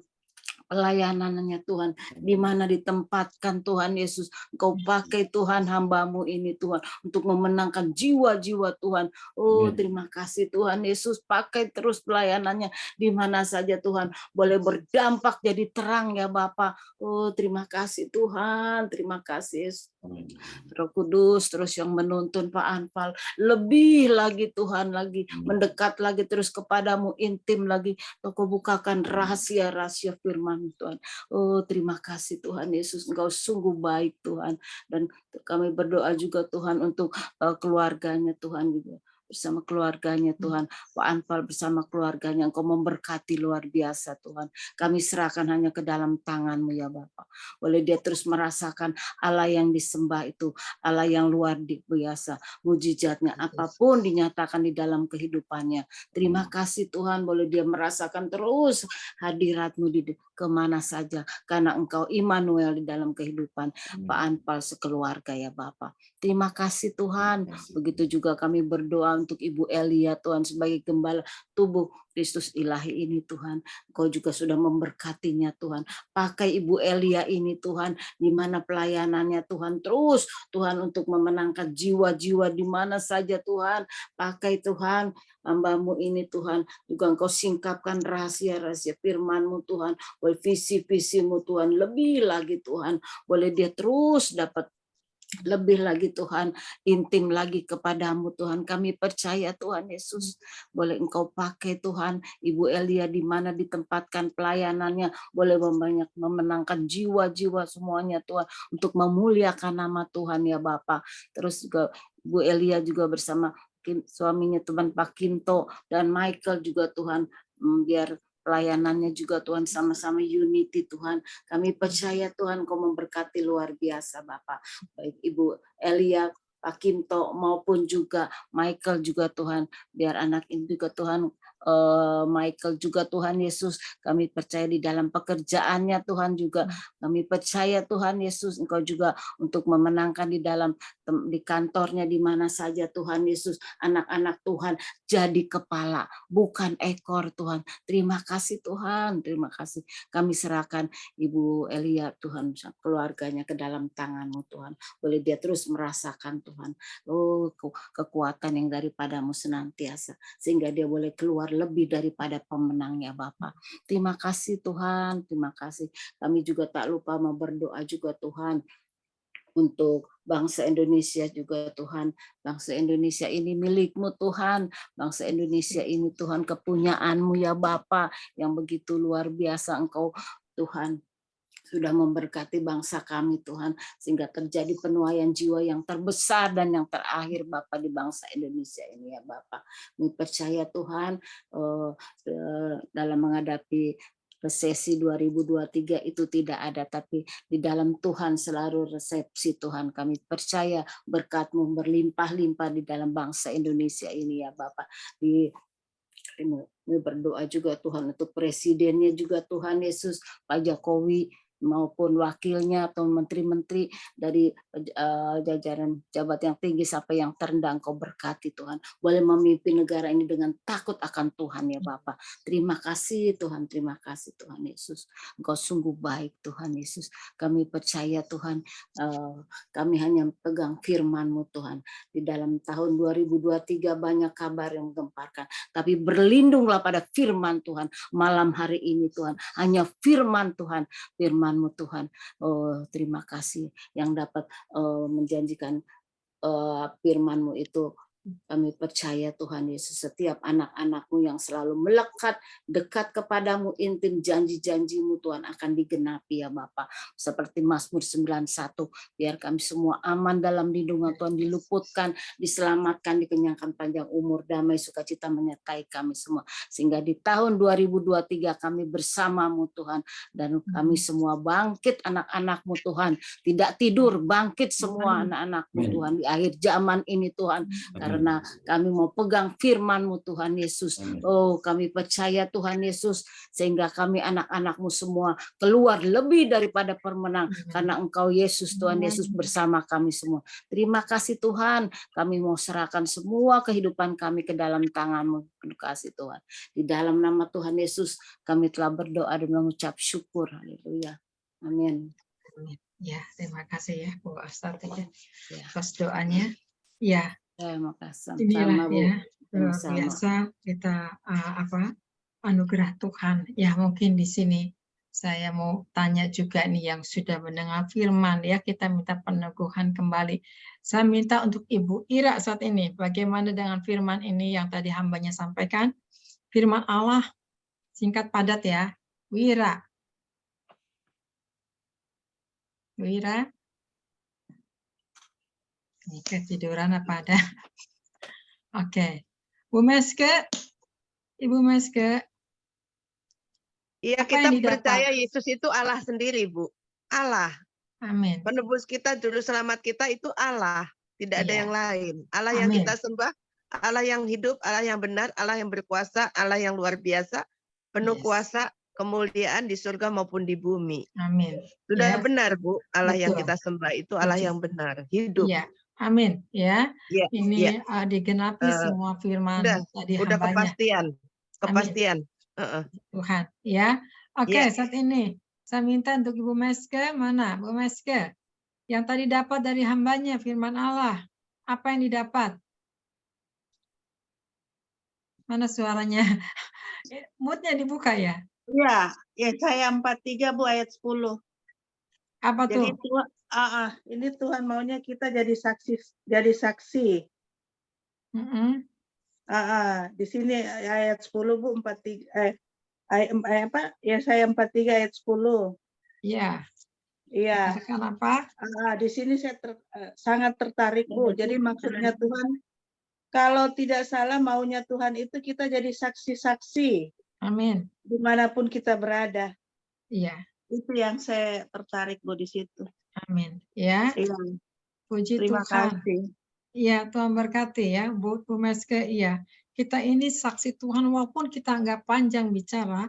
S4: pelayanannya Tuhan, di mana ditempatkan Tuhan Yesus. Engkau pakai Tuhan hamba-Mu ini Tuhan untuk memenangkan jiwa-jiwa Tuhan. Oh terima kasih Tuhan Yesus, pakai terus pelayanannya di mana saja Tuhan, boleh berdampak jadi terang ya Bapa. Oh terima kasih Tuhan, terima kasih Yesus. Roh Kudus terus yang menuntun Pak Anfal lebih lagi Tuhan, lagi mendekat lagi terus kepadamu, intim lagi. Kau bukakan rahasia-rahasia firman Tuhan. Oh terima kasih Tuhan Yesus, Engkau sungguh baik Tuhan. Dan kami berdoa juga Tuhan untuk keluarganya Tuhan juga, bersama keluarganya Tuhan, Pak Anfal bersama keluarganya, Engkau memberkati luar biasa Tuhan. Kami serahkan hanya ke dalam tangan-Mu ya Bapa. Boleh dia terus merasakan Allah yang disembah itu, Allah yang luar biasa, mujizatnya apapun dinyatakan di dalam kehidupannya. Terima kasih Tuhan, boleh dia merasakan terus hadirat-Mu di kemana saja, karena Engkau Immanuel di dalam kehidupan Pak Anfal sekeluarga ya Bapa. Terima kasih Tuhan. Begitu juga kami berdoa untuk Ibu Elia Tuhan, sebagai gembala tubuh Kristus ilahi ini Tuhan. Engkau juga sudah memberkatinya Tuhan. Pakai Ibu Elia ini Tuhan, di mana pelayanannya Tuhan, terus Tuhan untuk memenangkan jiwa-jiwa di mana saja Tuhan. Pakai Tuhan hamba-Mu ini Tuhan, juga Engkau singkapkan rahasia-rahasia firman-Mu Tuhan, boleh visi-visi-Mu Tuhan, lebih lagi Tuhan, boleh dia terus dapat lebih lagi Tuhan, intim lagi kepadamu Tuhan. Kami percaya Tuhan Yesus, boleh Engkau pakai Tuhan Ibu Elia di mana ditempatkan pelayanannya, boleh banyak memenangkan jiwa-jiwa semuanya Tuhan, untuk memuliakan nama Tuhan ya Bapa. Terus juga Ibu Elia juga bersama suaminya Tuhan Pak Kinto dan Michael juga Tuhan, biar pelayanannya juga Tuhan sama-sama unity Tuhan. Kami percaya Tuhan Kau memberkati luar biasa Bapak. Baik Ibu Elia, Pak Kinto maupun juga Michael juga Tuhan. Biar anak ini juga Tuhan, Michael juga Tuhan Yesus, kami percaya di dalam pekerjaannya Tuhan juga. Kami percaya Tuhan Yesus Engkau juga untuk memenangkan di kantornya di mana saja Tuhan Yesus. Anak-anak Tuhan jadi kepala bukan ekor Tuhan. Terima kasih Tuhan, terima kasih. Kami serahkan Ibu Elia Tuhan, keluarganya ke dalam tangan-Mu Tuhan. Boleh dia terus merasakan Tuhan, kekuatan yang daripadamu senantiasa, sehingga dia boleh keluar lebih daripada pemenangnya Bapak. Terima kasih Tuhan, terima kasih. Kami juga tak lupa mau berdoa juga Tuhan untuk bangsa Indonesia juga Tuhan. Bangsa Indonesia ini milik-Mu Tuhan. Bangsa Indonesia ini Tuhan kepunyaan-Mu ya Bapa, yang begitu luar biasa. Engkau Tuhan sudah memberkati bangsa kami Tuhan, sehingga terjadi penuaian jiwa yang terbesar dan yang terakhir Bapak di bangsa Indonesia ini ya Bapak. Kami percaya Tuhan dalam menghadapi resesi 2023 itu tidak ada, tapi di dalam Tuhan selalu resepsi Tuhan. Kami percaya berkat-Mu berlimpah-limpah di dalam bangsa Indonesia ini ya Bapak. Kami berdoa juga Tuhan untuk presidennya juga Tuhan Yesus, Pak Jokowi maupun wakilnya atau menteri-menteri dari jajaran jabat yang tinggi sampai yang terendah. Engkau berkati Tuhan, boleh memimpin negara ini dengan takut akan Tuhan ya Bapa. Terima kasih Tuhan, terima kasih Tuhan Yesus. Engkau sungguh baik Tuhan Yesus. Kami percaya Tuhan, kami hanya pegang firman-Mu Tuhan. Di dalam tahun 2023 banyak kabar yang menggemparkan, tapi berlindunglah pada firman Tuhan malam hari ini Tuhan. Hanya firman Tuhan, firman-Mu Tuhan. Terima kasih yang dapat menjanjikan firman-Mu itu. Kami percaya Tuhan Yesus, setiap anak-anak-Mu yang selalu melekat dekat kepadamu, intim janji-janji-Mu Tuhan akan digenapi ya Bapa. Seperti Mazmur 91, biar kami semua aman dalam lindungan Tuhan, diluputkan, diselamatkan, dikenyangkan panjang umur, damai sukacita menyertai kami semua. Sehingga di tahun 2023 kami bersama-Mu Tuhan, dan kami semua bangkit anak-anak-Mu Tuhan, tidak tidur, bangkit semua anak-anak-Mu Tuhan di akhir zaman ini Tuhan. Karena kami mau pegang firman-Mu Tuhan Yesus. Oh, kami percaya Tuhan Yesus, sehingga kami anak-anak-Mu semua keluar lebih daripada pemenang, karena Engkau Yesus, Tuhan Yesus bersama kami semua. Terima kasih Tuhan, kami mau serahkan semua kehidupan kami ke dalam tangan-Mu. Terima kasih Tuhan. Di dalam nama Tuhan Yesus kami telah berdoa dan mengucap syukur. Haleluya. Amin.
S2: Ya, terima kasih ya Bu Astati ya atas doanya. Ya.
S4: Terima kasih.
S2: Inilah
S4: Bu.
S2: ya luar biasa kita anugerah Tuhan. Ya mungkin di sini saya mau tanya juga nih yang sudah mendengar firman ya, kita minta peneguhan kembali. Saya minta untuk Ibu Ira saat ini, bagaimana dengan firman ini yang tadi hambanya sampaikan? Firman Allah singkat padat ya, Bu Ira. Bu Ira. Ini ketiduran apa ada? Oke. Bu Meske, Ibu Meske.
S5: Iya, kita percaya Yesus itu Allah sendiri, Bu. Allah.
S2: Amin.
S5: Penebus kita, juru selamat kita itu Allah. Tidak ada yang lain. Allah yang kita sembah, Allah yang hidup, Allah yang benar, Allah yang berkuasa, Allah yang luar biasa, penuh kuasa, kemuliaan di surga maupun di bumi.
S2: Amin.
S5: Sudah benar, Bu. Allah yang
S2: Betul.
S5: kita sembah itu Allah yang benar, hidup.
S2: Iya. Amin ya. Ini digenapi semua firman tadi
S5: udah
S2: hambanya.
S5: Kepastian.
S2: Tuhan ya. Oke, saat ini saya minta untuk Ibu Meske, mana Bu Meske yang tadi dapat dari hambanya firman Allah, apa yang didapat? Mana suaranya? Moodnya dibuka ya?
S6: Iya, Yesaya 43 Bu ayat 10.
S2: Apa
S6: jadi
S2: tuh?
S6: Tuhan, ini Tuhan maunya kita jadi saksi. Di sini ayat 10 Bu, 43 Yesaya 43 ayat 10.
S2: Iya.
S6: Iya.
S2: Kenapa?
S6: Di sini saya sangat tertarik Bu. Jadi maksudnya Tuhan, kalau tidak salah maunya Tuhan itu kita jadi saksi-saksi
S2: Amin.
S6: dimanapun kita berada.
S2: Iya.
S6: Itu yang saya tertarik Bu di situ.
S2: Amin. Ya.
S6: Iya.
S2: Puji
S6: Terima
S2: Tuhan.
S6: kasih.
S2: Iya, Tuhan berkati ya, Bu Meske. Iya, kita ini saksi Tuhan walaupun kita nggak panjang bicara,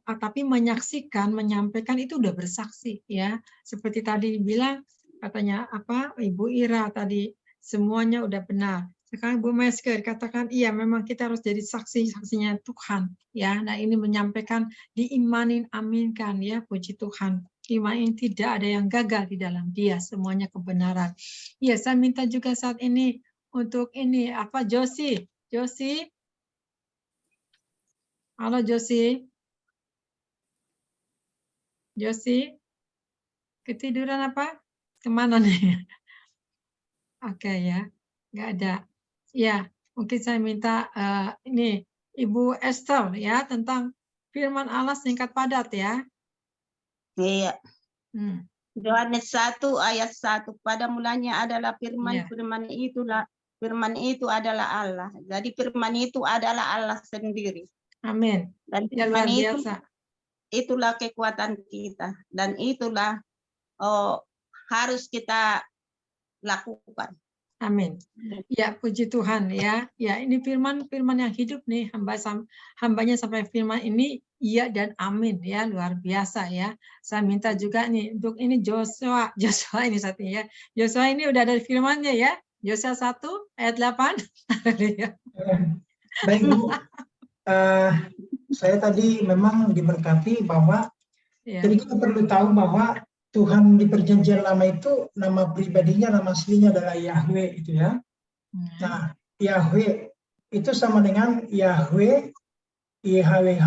S2: tapi menyaksikan, menyampaikan itu udah bersaksi ya. Seperti tadi bilang katanya apa Ibu Ira tadi semuanya udah benar. Sekarang Bu Meske katakan iya memang kita harus jadi saksi-saksinya Tuhan ya. Nah ini menyampaikan diimanin, aminkan ya, puji Tuhan. Iman ini tidak ada yang gagal di dalam dia, semuanya kebenaran. Iya, saya minta juga saat ini untuk ini apa Josie. Halo Josie. Josie, ketiduran apa? Kemana nih? Oke ya, nggak ada. Ya, mungkin saya minta ini Ibu Esther ya tentang firman Allah singkat padat ya.
S7: Iya.
S2: Hmm.
S7: Yohanes 1 ayat 1. Pada mulanya adalah firman,
S2: Iya.
S7: firman itu adalah Allah. Jadi firman itu adalah Allah sendiri.
S2: Amin.
S7: Dan
S2: Ya,
S7: firman
S2: luar biasa.
S7: itulah kekuatan kita dan itulah harus kita lakukan.
S2: Amin. Ya, puji Tuhan ya. Ya, ini firman yang hidup nih, hambanya sampai firman ini iya dan amin ya, luar biasa ya. Saya minta juga nih untuk ini Joshua ini satunya ya. Joshua ini udah ada firmannya ya. Joshua 1 ayat 8.
S1: Baik Bu, saya tadi memang diberkati bahwa jadi kita perlu tahu bahwa Tuhan di perjanjian lama itu nama pribadinya, nama aslinya adalah Yahweh itu ya. Nah, Yahweh itu sama dengan Yahweh, YHWH,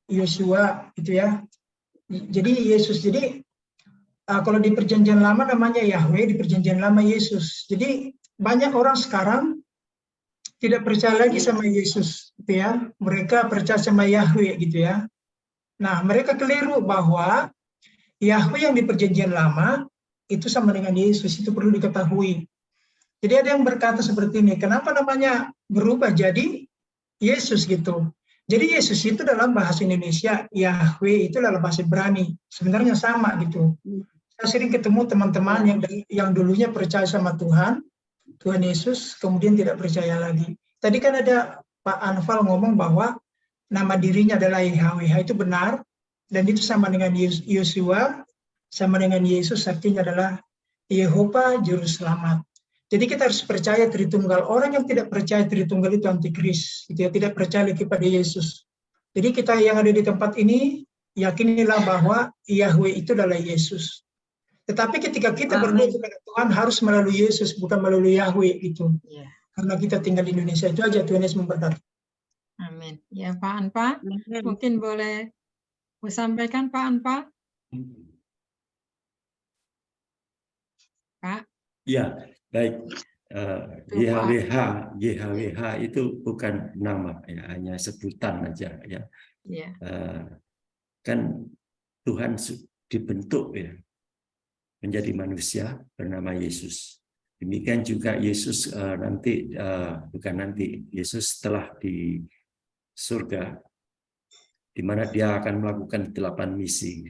S1: Yosua itu ya. Jadi Yesus, jadi kalau di perjanjian lama namanya Yahweh, di perjanjian lama Yesus. Jadi banyak orang sekarang tidak percaya lagi sama Yesus gitu ya. Mereka percaya sama Yahweh gitu ya. Nah, mereka keliru bahwa Yahweh yang di perjanjian lama itu sama dengan Yesus, itu perlu diketahui. Jadi ada yang berkata seperti ini, kenapa namanya berubah jadi Yesus gitu. Jadi Yesus itu dalam bahasa Indonesia, Yahweh itu dalam bahasa Ibrani, sebenarnya sama gitu. Saya sering ketemu teman-teman yang dulunya percaya sama Tuhan Yesus, kemudian tidak percaya lagi. Tadi kan ada Pak Anfal ngomong bahwa nama dirinya adalah YHWH, itu benar. Dan itu sama dengan Yosua, sama dengan Yesus, artinya adalah Yehova Juru Selamat. Jadi kita harus percaya Tritunggal. Orang yang tidak percaya Tritunggal itu antikris, gitu ya, tidak percaya kepada Yesus. Jadi kita yang ada di tempat ini, yakinilah bahwa Yahweh itu adalah Yesus. Tetapi ketika kita berdoa kepada Tuhan harus melalui Yesus, bukan melalui Yahweh itu. Yeah. Karena kita tinggal di Indonesia, itu aja. Tuhan Yesus memberkati.
S2: Amin. Ya Pak Anpa, mungkin boleh sampaikan Pak Anpa. Pak.
S3: Ya, baik. YHWH itu bukan nama, ya, hanya sebutan aja ya.
S2: Yeah.
S3: Kan Tuhan dibentuk ya menjadi manusia bernama Yesus. Demikian juga Yesus Yesus setelah di surga, di mana dia akan melakukan 8 misi.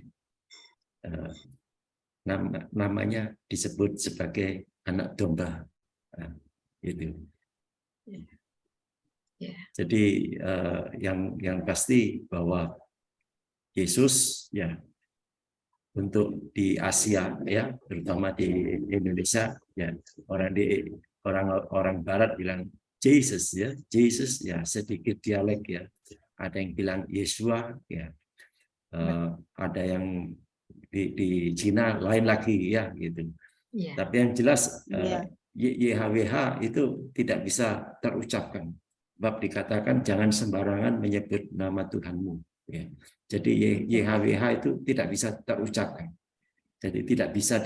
S3: Namanya disebut sebagai anak domba. Gitu. Jadi yang pasti bahwa Yesus ya untuk di Asia ya, terutama di Indonesia ya, orang Barat bilang Jesus ya, sedikit dialek ya. Ada yang bilang Yeshua ya. Ada yang di Cina lain lagi ya gitu. Yeah. Tapi yang jelas YHWH itu tidak bisa terucapkan. Bab dikatakan jangan sembarangan menyebut nama Tuhanmu. Ya. Jadi YHWH itu tidak bisa terucapkan. Jadi tidak bisa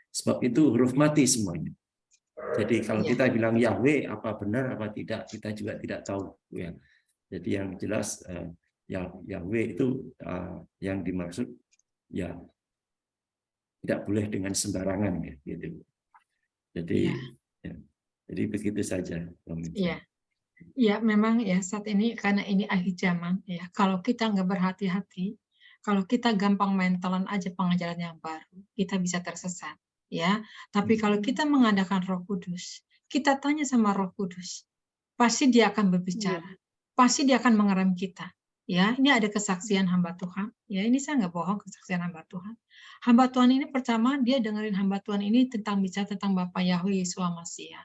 S3: sebab itu huruf mati semuanya. Jadi kalau kita bilang Yahweh apa benar apa tidak, kita juga tidak tahu. Ya. Jadi yang jelas Yahweh itu yang dimaksud ya tidak boleh dengan sembarangan ya gitu. Jadi Jadi begitu saja.
S2: Iya. Ya, memang ya saat ini karena ini akhir zaman ya. Kalau kita nggak berhati-hati, kalau kita gampang mentelan aja pengajaran yang baru, kita bisa tersesat ya. Tapi kalau kita mengadakan Roh Kudus, kita tanya sama Roh Kudus, pasti dia akan berbicara, pasti dia akan mengerem kita. Ya, ini ada kesaksian hamba Tuhan. Ya, ini saya nggak bohong kesaksian hamba Tuhan. Hamba Tuhan ini pertama dia dengerin hamba Tuhan ini tentang bicara tentang Bapak Yahweh Yesus Masiah.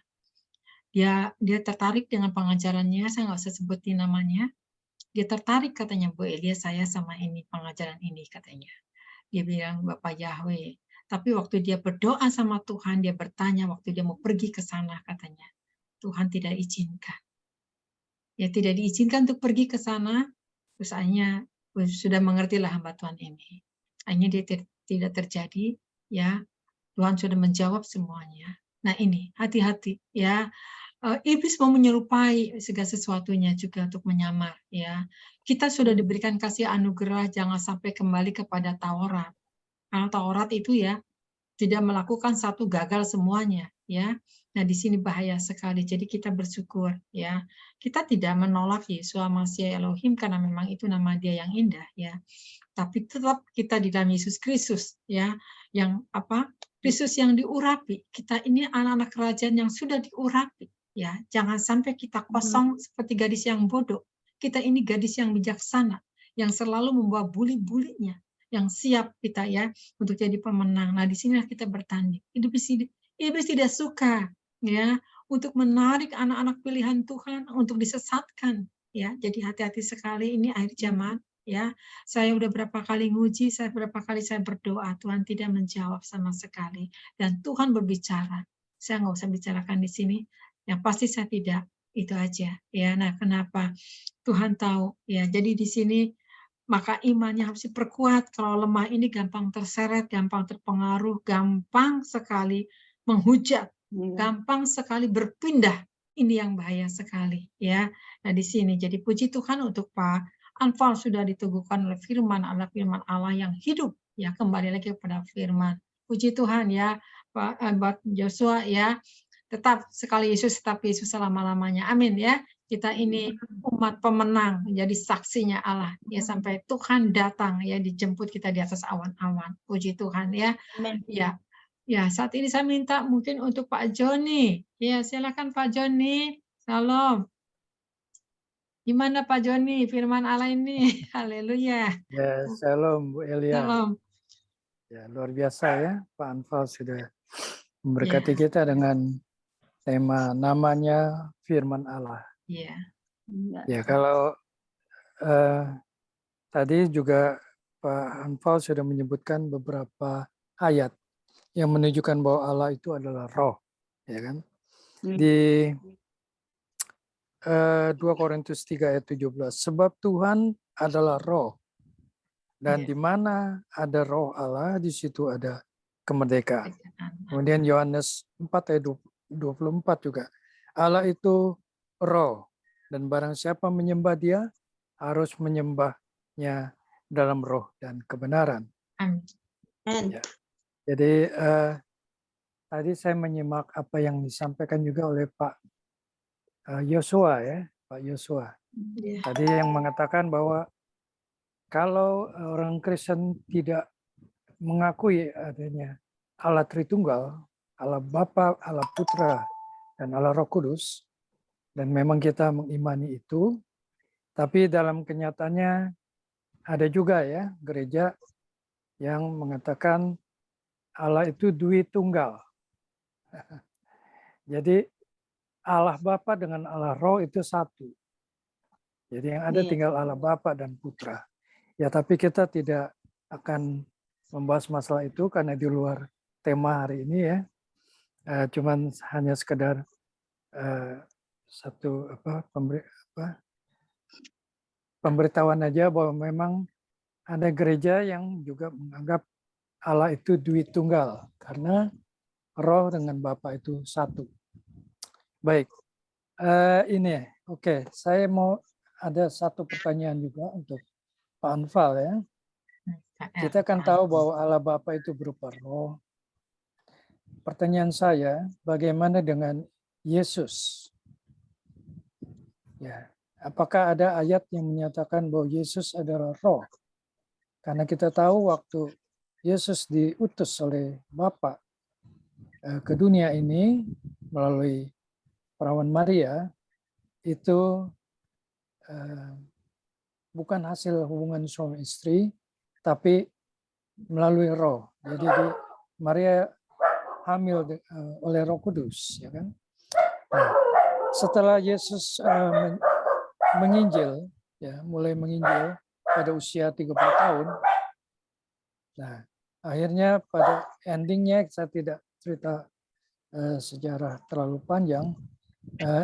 S2: Dia tertarik dengan pengajarannya, saya nggak usah sebutin namanya. Dia tertarik katanya, Bu Elia, saya sama ini pengajaran ini katanya. Dia bilang Bapak Yahweh. Tapi waktu dia berdoa sama Tuhan, dia bertanya waktu dia mau pergi ke sana katanya, Tuhan tidak izinkan. Ya tidak diizinkan untuk pergi ke sana. Terus akhirnya sudah mengertilah hamba Tuhan ini. Akhirnya dia tidak terjadi. Ya Tuhan sudah menjawab semuanya. Nah ini hati-hati ya. Iblis mau menyerupai segala sesuatunya juga untuk menyamar ya. Kita sudah diberikan kasih anugerah, jangan sampai kembali kepada Taurat. Karena Taurat itu ya tidak melakukan satu gagal semuanya ya. Nah di sini bahaya sekali. Jadi kita bersyukur ya. Kita tidak menolak Yesus Masiah Elohim karena memang itu nama Dia yang indah ya. Tapi tetap kita di dalam Yesus Kristus ya, yang apa? Kristus yang diurapi. Kita ini anak-anak kerajaan yang sudah diurapi. Ya, jangan sampai kita kosong seperti gadis yang bodoh. Kita ini gadis yang bijaksana, yang selalu membawa buli-bulinya, yang siap kita ya untuk jadi pemenang. Nah, di sinilah kita bertanding. Iblis tidak suka ya untuk menarik anak-anak pilihan Tuhan untuk disesatkan ya. Jadi hati-hati sekali, ini akhir zaman ya. Saya udah berapa kali nguji, berapa kali saya berdoa, Tuhan tidak menjawab sama sekali, dan Tuhan berbicara. Saya nggak usah bicarakan di sini. Yang pasti saya tidak, itu aja ya. Nah, kenapa? Tuhan tahu ya. Jadi di sini maka imannya harus diperkuat. Kalau lemah ini gampang terseret, gampang terpengaruh, gampang sekali menghujat, gampang sekali berpindah. Ini yang bahaya sekali ya. Nah, di sini jadi puji Tuhan untuk Pak Anfal sudah diteguhkan oleh firman Allah yang hidup ya. Kembali lagi kepada firman. Puji Tuhan ya Pak Joshua ya. Tetap sekali Yesus, tetap Yesus selama-lamanya. Amin ya. Kita ini umat pemenang, menjadi saksinya Allah ya sampai Tuhan datang ya, dijemput kita di atas awan-awan. Puji Tuhan ya.
S7: Amin.
S2: Ya. Ya, saat ini saya minta mungkin untuk Pak Joni. Ya, silakan Pak Joni. Salam. Gimana Pak Joni firman Allah ini? Haleluya.
S8: Ya, shalom Bu Elia.
S2: Salam.
S8: Ya, luar biasa ya, Pak Anfal sudah memberkati kita dengan tema namanya firman Allah.
S2: Iya.
S8: Ya, kalau tadi juga Pak Anfal sudah menyebutkan beberapa ayat yang menunjukkan bahwa Allah itu adalah roh, ya kan? Di 2 Korintus 3 ayat 17, sebab Tuhan adalah roh, dan di mana ada roh Allah, di situ ada kemerdekaan. Kemudian Yohanes 4 ayat 24 juga, Allah itu roh, dan barang siapa menyembah Dia harus menyembahnya dalam roh dan kebenaran. Ya. Jadi tadi saya menyimak apa yang disampaikan juga oleh Pak Yosua ya, Pak Yosua. Tadi yang mengatakan bahwa kalau orang Kristen tidak mengakui adanya Allah Tritunggal, Allah Bapa, Allah Putra, dan Allah Roh Kudus, dan memang kita mengimani itu, tapi dalam kenyataannya ada juga ya gereja yang mengatakan Allah itu Dwi Tunggal. Jadi Allah Bapa dengan Allah Roh itu satu. Jadi yang ada tinggal Allah Bapa dan Putra. Ya, tapi kita tidak akan membahas masalah itu karena di luar tema hari ini ya. Cuman hanya sekedar satu pemberitahuan aja bahwa memang ada gereja yang juga menganggap Allah itu Dwi Tunggal karena Roh dengan Bapa itu satu. Baik, ini oke. Saya mau ada satu pertanyaan juga untuk Pak Anfal ya. Kita kan tahu bahwa Allah Bapa itu berupa Roh. Pertanyaan saya, bagaimana dengan Yesus. Ya, apakah ada ayat yang menyatakan bahwa Yesus adalah roh? Karena kita tahu waktu Yesus diutus oleh Bapa ke dunia ini melalui perawan Maria, itu bukan hasil hubungan suami istri, tapi melalui roh. Jadi Maria hamil oleh Roh Kudus, ya kan? Nah, setelah Yesus menginjil, ya, mulai menginjil pada usia 30 tahun. Nah, akhirnya pada endingnya, saya tidak cerita sejarah terlalu panjang,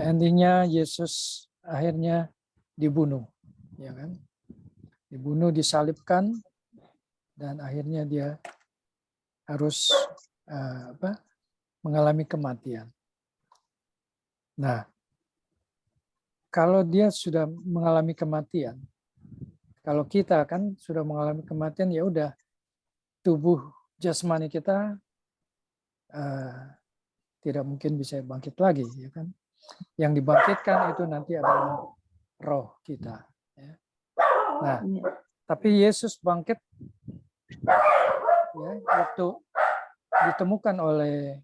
S8: endingnya Yesus akhirnya dibunuh, ya kan? Dibunuh, disalibkan, dan akhirnya dia harus mengalami kematian. Nah, kalau dia sudah mengalami kematian, kalau kita kan sudah mengalami kematian, ya udah, tubuh jasmani kita tidak mungkin bisa bangkit lagi, ya kan? Yang dibangkitkan itu nanti adalah roh kita. Ya. Nah, tapi Yesus bangkit, ya, waktu ditemukan oleh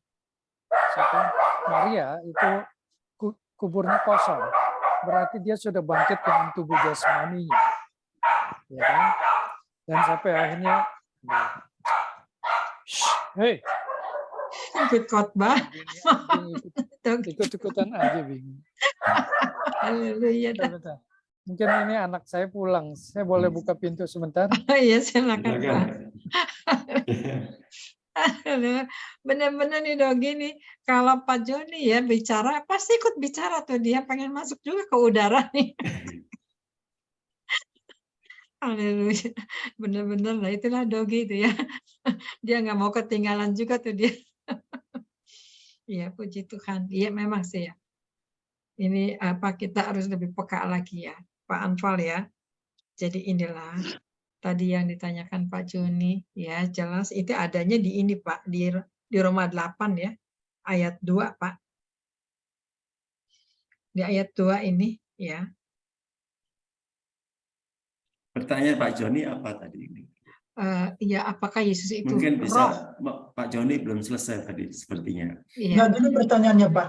S8: Maria, itu kuburnya kosong. Berarti dia sudah bangkit dengan tubuh jasmaninya, ya kan? Dan sampai akhirnya, hei,
S2: ikut khotbah,
S8: ikut-ikutan aja bingung.
S2: haleluya.
S8: Bentar. Mungkin ini anak saya pulang. Saya boleh buka pintu sebentar?
S2: Iya, silakan Pak. Benar-benar nih Dogi nih, kalau Pak Joni ya bicara, pasti ikut bicara tuh, dia pengen masuk juga ke udara nih. Haleluya, benar-benar lah, itulah Dogi itu ya. Dia nggak mau ketinggalan juga tuh dia. Iya, puji Tuhan. Iya memang sih ya. Ini apa, kita harus lebih peka lagi ya, Pak Anfal ya. Jadi inilah tadi yang ditanyakan Pak Joni, ya jelas itu adanya di ini Pak, di Roma 8 ya, ayat 2 Pak. Di ayat 2 ini ya.
S3: Pertanyaan Pak Joni apa tadi?
S2: Ya, apakah Yesus itu
S3: mungkin bisa
S2: roh?
S3: Pak Joni belum selesai tadi sepertinya.
S2: Iya.
S1: Nah, gini pertanyaannya Pak.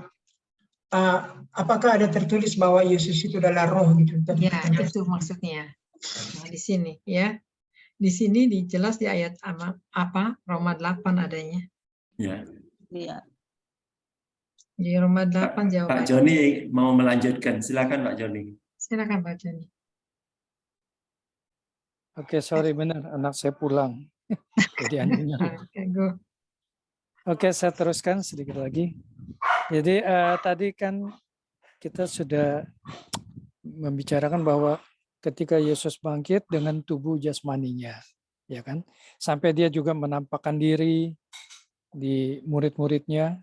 S1: Apakah ada tertulis bahwa Yesus itu adalah roh gitu?
S2: Ya, itu maksudnya. Nah, di sini ya. Di sini dijelas di ayat apa? Roma 8 adanya.
S3: Ya.
S7: Iya.
S2: Di Roma 8 jawabannya.
S3: Pak Joni mau melanjutkan. Silakan Pak Joni.
S2: Silakan Pak Joni.
S8: Oke, sorry, benar, anak saya pulang. Jadi anjingnya. Oke, saya teruskan sedikit lagi. Jadi tadi kan kita sudah membicarakan bahwa ketika Yesus bangkit dengan tubuh jasmaninya, ya kan? Sampai dia juga menampakkan diri di murid-muridnya,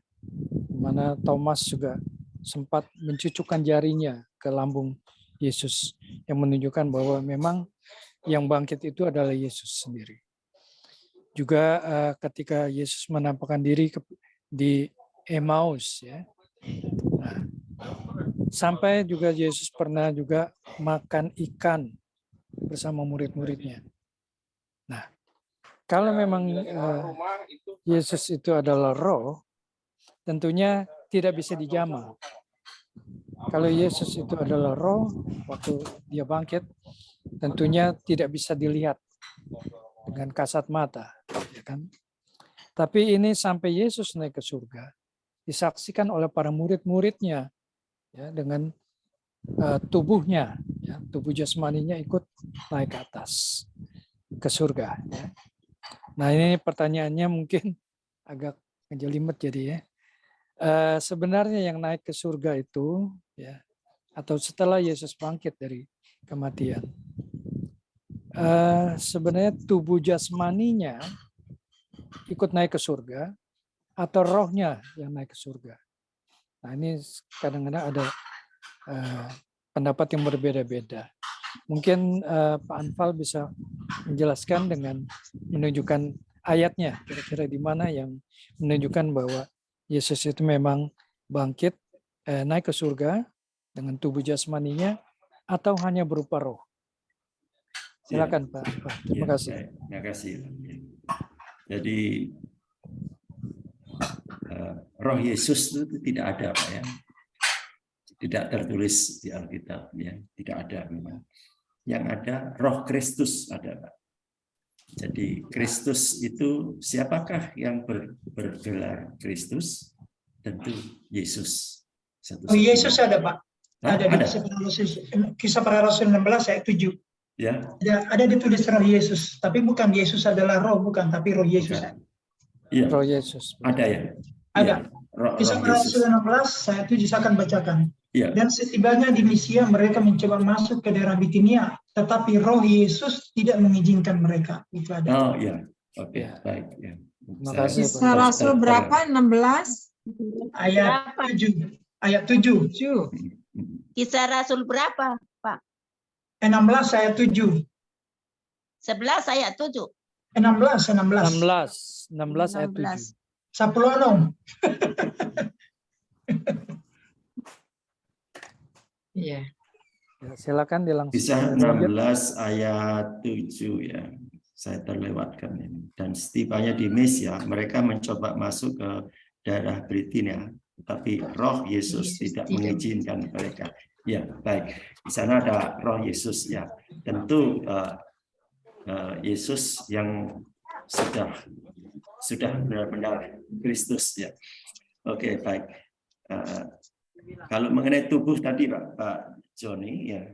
S8: mana Thomas juga sempat mencucukkan jarinya ke lambung Yesus, yang menunjukkan bahwa memang yang bangkit itu adalah Yesus sendiri. Juga ketika Yesus menampakkan diri di Emmaus, ya. Nah, sampai juga Yesus pernah juga makan ikan bersama murid-muridnya. Nah, kalau memang Yesus itu adalah roh, tentunya tidak bisa dijamah. Kalau Yesus itu adalah roh, waktu dia bangkit, tentunya tidak bisa dilihat dengan kasat mata, ya kan? Tapi ini sampai Yesus naik ke surga, disaksikan oleh para murid-muridnya, ya, dengan tubuhnya, ya, tubuh jasmaninya ikut naik ke atas ke surga. Ya. Nah, ini pertanyaannya mungkin agak ngejelimet jadi ya. Sebenarnya yang naik ke surga itu, ya, atau setelah Yesus bangkit dari kematian, sebenarnya tubuh jasmaninya ikut naik ke surga atau rohnya yang naik ke surga. Nah, ini kadang-kadang ada pendapat yang berbeda-beda. Mungkin Pak Anfal bisa menjelaskan dengan menunjukkan ayatnya, kira-kira di mana yang menunjukkan bahwa Yesus itu memang bangkit naik ke surga dengan tubuh jasmaninya atau hanya berupa roh? Silakan Pak. Terima kasih.
S3: Terima kasih. Jadi roh Yesus itu tidak ada, Pak ya. Tidak tertulis di Alkitab, ya. Tidak ada memang. Yang ada roh Kristus ada, Pak. Jadi Kristus itu siapakah yang bergelar Kristus? Tentu Yesus.
S1: Oh, Yesus ada, Pak. Ada di
S3: Ada.
S1: Kisah Para Rasul 16 ayat 7.
S3: Ya.
S1: Ada ditulis roh Yesus, tapi bukan Yesus adalah roh, bukan, tapi roh Yesus.
S3: Iya.
S8: Roh Yesus.
S3: Ada ya?
S1: Ada.
S3: Ya.
S1: Kisah Para Rasul 16 ayat 7 saya akan bacakan.
S3: Ya.
S1: Dan setibanya di Misia mereka mencoba masuk ke daerah Bitinia, tetapi roh Yesus tidak mengizinkan mereka. Itu ada.
S3: Oh iya. Oke, baik ya.
S8: Terima kasih.
S2: Kisah Rasul berapa? 16
S1: ayat 7. Ayat 7.
S7: Kisah Rasul berapa, Pak?
S1: 16 ayat 7.
S7: 11 ayat 7.
S8: 16 ayat 7.
S1: 10.
S2: Iya.
S8: Ya, silakan dilangsung.
S3: Kisah 16 ayat 7 ya. Saya terlewatkan ini. Dan setibanya di Misia, mereka mencoba masuk ke daerah Bitinia, tapi roh Yesus tidak mengizinkan mereka. Ya, baik. Di sana ada roh Yesus ya. Tentu Yesus yang sudah benar-benar Kristus ya. Oke, baik. Kalau mengenai tubuh tadi Pak Joni ya,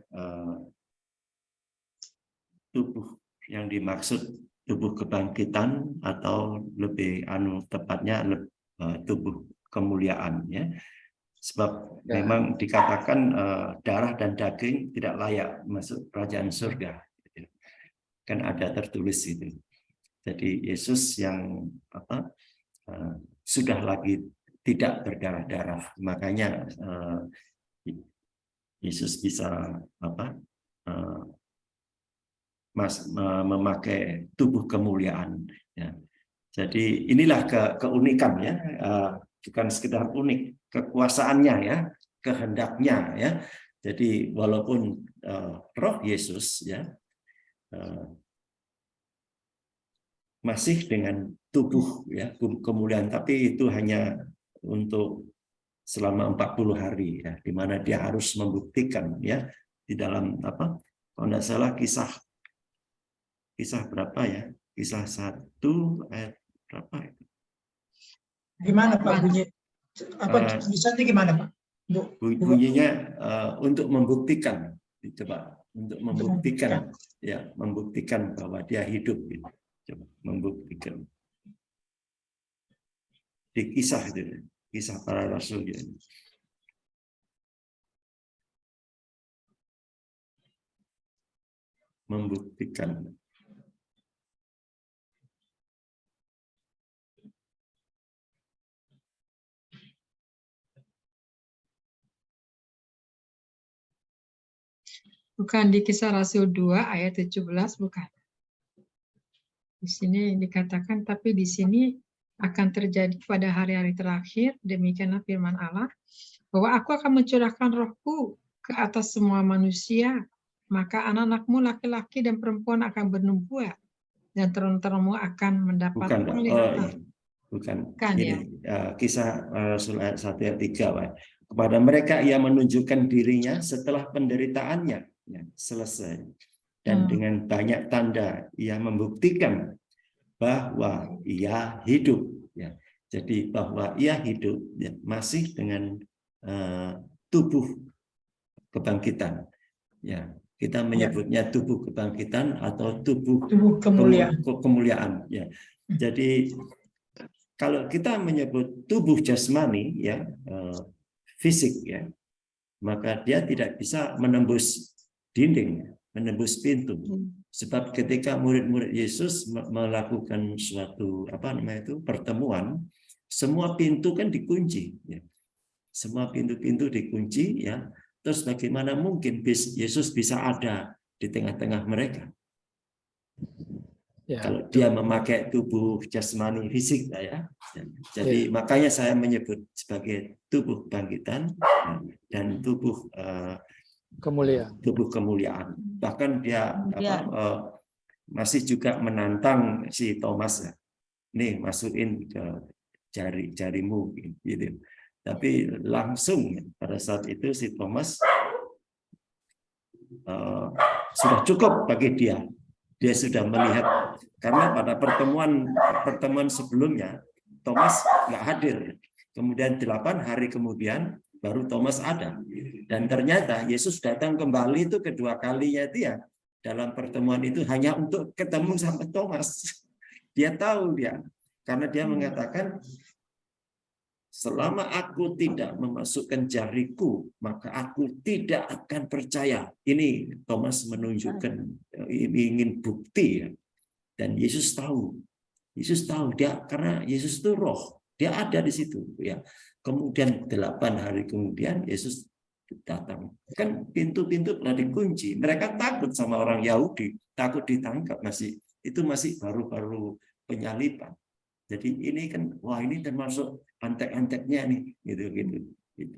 S3: tubuh yang dimaksud tubuh kebangkitan atau lebih tepatnya tubuh kemuliaan ya. Sebab memang dikatakan darah dan daging tidak layak masuk kerajaan surga. Kan ada tertulis itu. Jadi Yesus yang sudah lagi tidak berdarah-darah, makanya Yesus bisa memakai tubuh kemuliaan. Ya. Jadi inilah keunikan ya, bukan sekedar unik, kekuasaannya ya, kehendaknya ya. Jadi walaupun roh Yesus ya masih dengan tubuh ya kemuliaan, tapi itu hanya untuk selama 40 hari ya, di mana dia harus membuktikan ya di dalam kalau tidak salah kisah berapa ya, kisah 1 ayat berapa itu?
S1: Gimana Pak bunyi? Bisa gimana Pak?
S3: Bunyinya untuk membuktikan, coba untuk membuktikan ya, membuktikan bahwa dia hidup gitu. Coba membuktikan di kisah itu, kisah para rasul ya. Membuktikan.
S2: Bukan di Kisah Rasul 2 ayat 17, bukan. Di sini dikatakan, tapi di sini akan terjadi pada hari-hari terakhir, demikianlah firman Allah, bahwa aku akan mencurahkan rohku ke atas semua manusia, maka anak-anakmu laki-laki dan perempuan akan bernubuat, dan terun-terunmu akan mendapat penglihatan.
S3: Bukan.
S2: Ini,
S3: Kisah Rasul ayat 1 ayat 3, Pak. Kepada mereka ia menunjukkan dirinya setelah penderitaannya ya, selesai. Dan dengan banyak tanda ia membuktikan bahwa ia hidup ya. Jadi bahwa ia hidup ya, masih dengan tubuh kebangkitan ya. Kita menyebutnya tubuh kebangkitan atau tubuh kemuliaan ya. Jadi kalau kita menyebut tubuh jasmani ya, fisik ya, maka dia tidak bisa menembus dinding, menembus pintu. Sebab ketika murid-murid Yesus melakukan suatu pertemuan, semua pintu kan dikunci ya. Semua pintu-pintu dikunci ya. Terus bagaimana mungkin Yesus bisa ada di tengah-tengah mereka?
S8: Ya,
S3: kalau dia memakai tubuh jasmani fisik ya. Jadi makanya saya menyebut sebagai tubuh kebangkitan dan tubuh
S8: kemuliaan.
S3: Tubuh kemuliaan. Bahkan dia masih juga menantang si Thomas ya. Nih masukin ke jarimu gitu. Tapi langsung pada saat itu si Thomas sudah cukup bagi dia. Dia sudah melihat, karena pada pertemuan sebelumnya Thomas nggak hadir. Kemudian 8 hari kemudian baru Thomas ada. Dan ternyata Yesus datang kembali itu kedua kalinya dia dalam pertemuan itu hanya untuk ketemu sama Thomas. Dia tahu dia, karena dia mengatakan, selama aku tidak memasukkan jariku, maka aku tidak akan percaya. Ini Thomas menunjukkan ingin bukti ya. Dan Yesus tahu dia, karena Yesus itu roh, dia ada di situ ya. Kemudian 8 hari kemudian Yesus datang. Kan pintu-pintu telah dikunci. Mereka takut sama orang Yahudi, takut ditangkap itu masih baru-baru penyaliban. Jadi ini kan, wah ini termasuk antek-anteknya nih, gitu.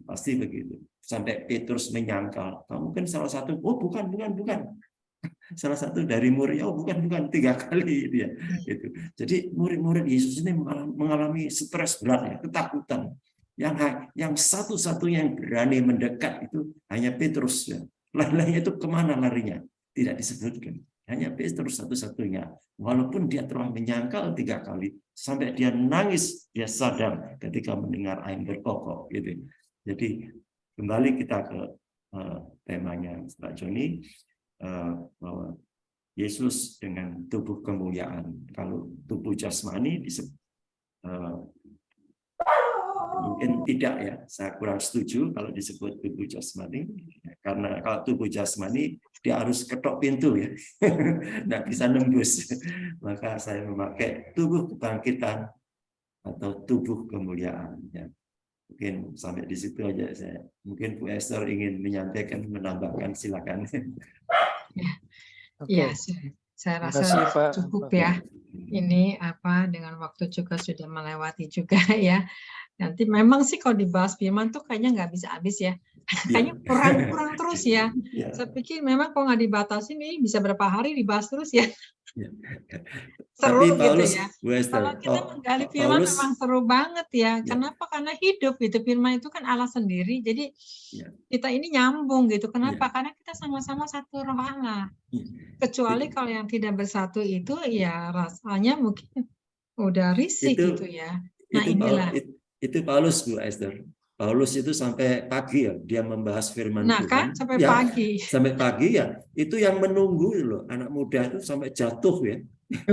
S3: Pasti begitu. Sampai Petrus menyangkal, kamu kan salah satu, oh bukan. Salah satu dari murid, oh bukan 3 kali dia. Gitu. Jadi murid-murid Yesus ini mengalami stres berat, ya, ketakutan. Yang satu-satunya yang berani mendekat itu hanya Petrus. Ya. Lainnya itu kemana larinya? Tidak disebutkan. Hanya Petrus satu-satunya. Walaupun dia telah menyangkal 3 kali, sampai dia nangis, dia sadar ketika mendengar ayam berkokok. Gitu. Jadi kembali kita ke temanya Pak Joni, bahwa Yesus dengan tubuh kemuliaan. Kalau tubuh jasmani mungkin tidak ya, saya kurang setuju kalau disebut tubuh jasmani, karena kalau tubuh jasmani dia harus ketok pintu ya, nggak bisa nembus. Maka saya memakai tubuh kebangkitan atau tubuh kemuliaan. Ya. Mungkin sampai di situ aja saya. Mungkin Bu Esther ingin menyampaikan, menambahkan, silakan.
S2: Ya, saya rasa cukup ya. Ini dengan waktu juga sudah melewati juga ya. Nanti memang sih kalau dibahas firman tuh kayaknya nggak bisa habis ya. Kayaknya kurang terus ya. Saya pikir memang kalau nggak dibatasi nih bisa berapa hari dibahas terus ya. Seru
S3: Tapi
S2: gitu
S3: Paulus,
S2: ya. Kalau kita menggali firman
S3: Paulus,
S2: memang seru banget ya. Kenapa? Karena hidup gitu. Firman itu kan Allah sendiri. Jadi kita ini nyambung gitu. Kenapa? Karena kita sama-sama satu roh Allah. Kecuali kalau yang tidak bersatu itu ya rasanya mungkin udah risih gitu ya. Nah inilah.
S3: Itu Paulus, Bu Esther. Paulus itu sampai pagi ya, dia membahas firman
S2: Tuhan. Kan sampai pagi.
S3: Sampai pagi ya. Itu yang menunggu loh, anak muda itu sampai jatuh ya.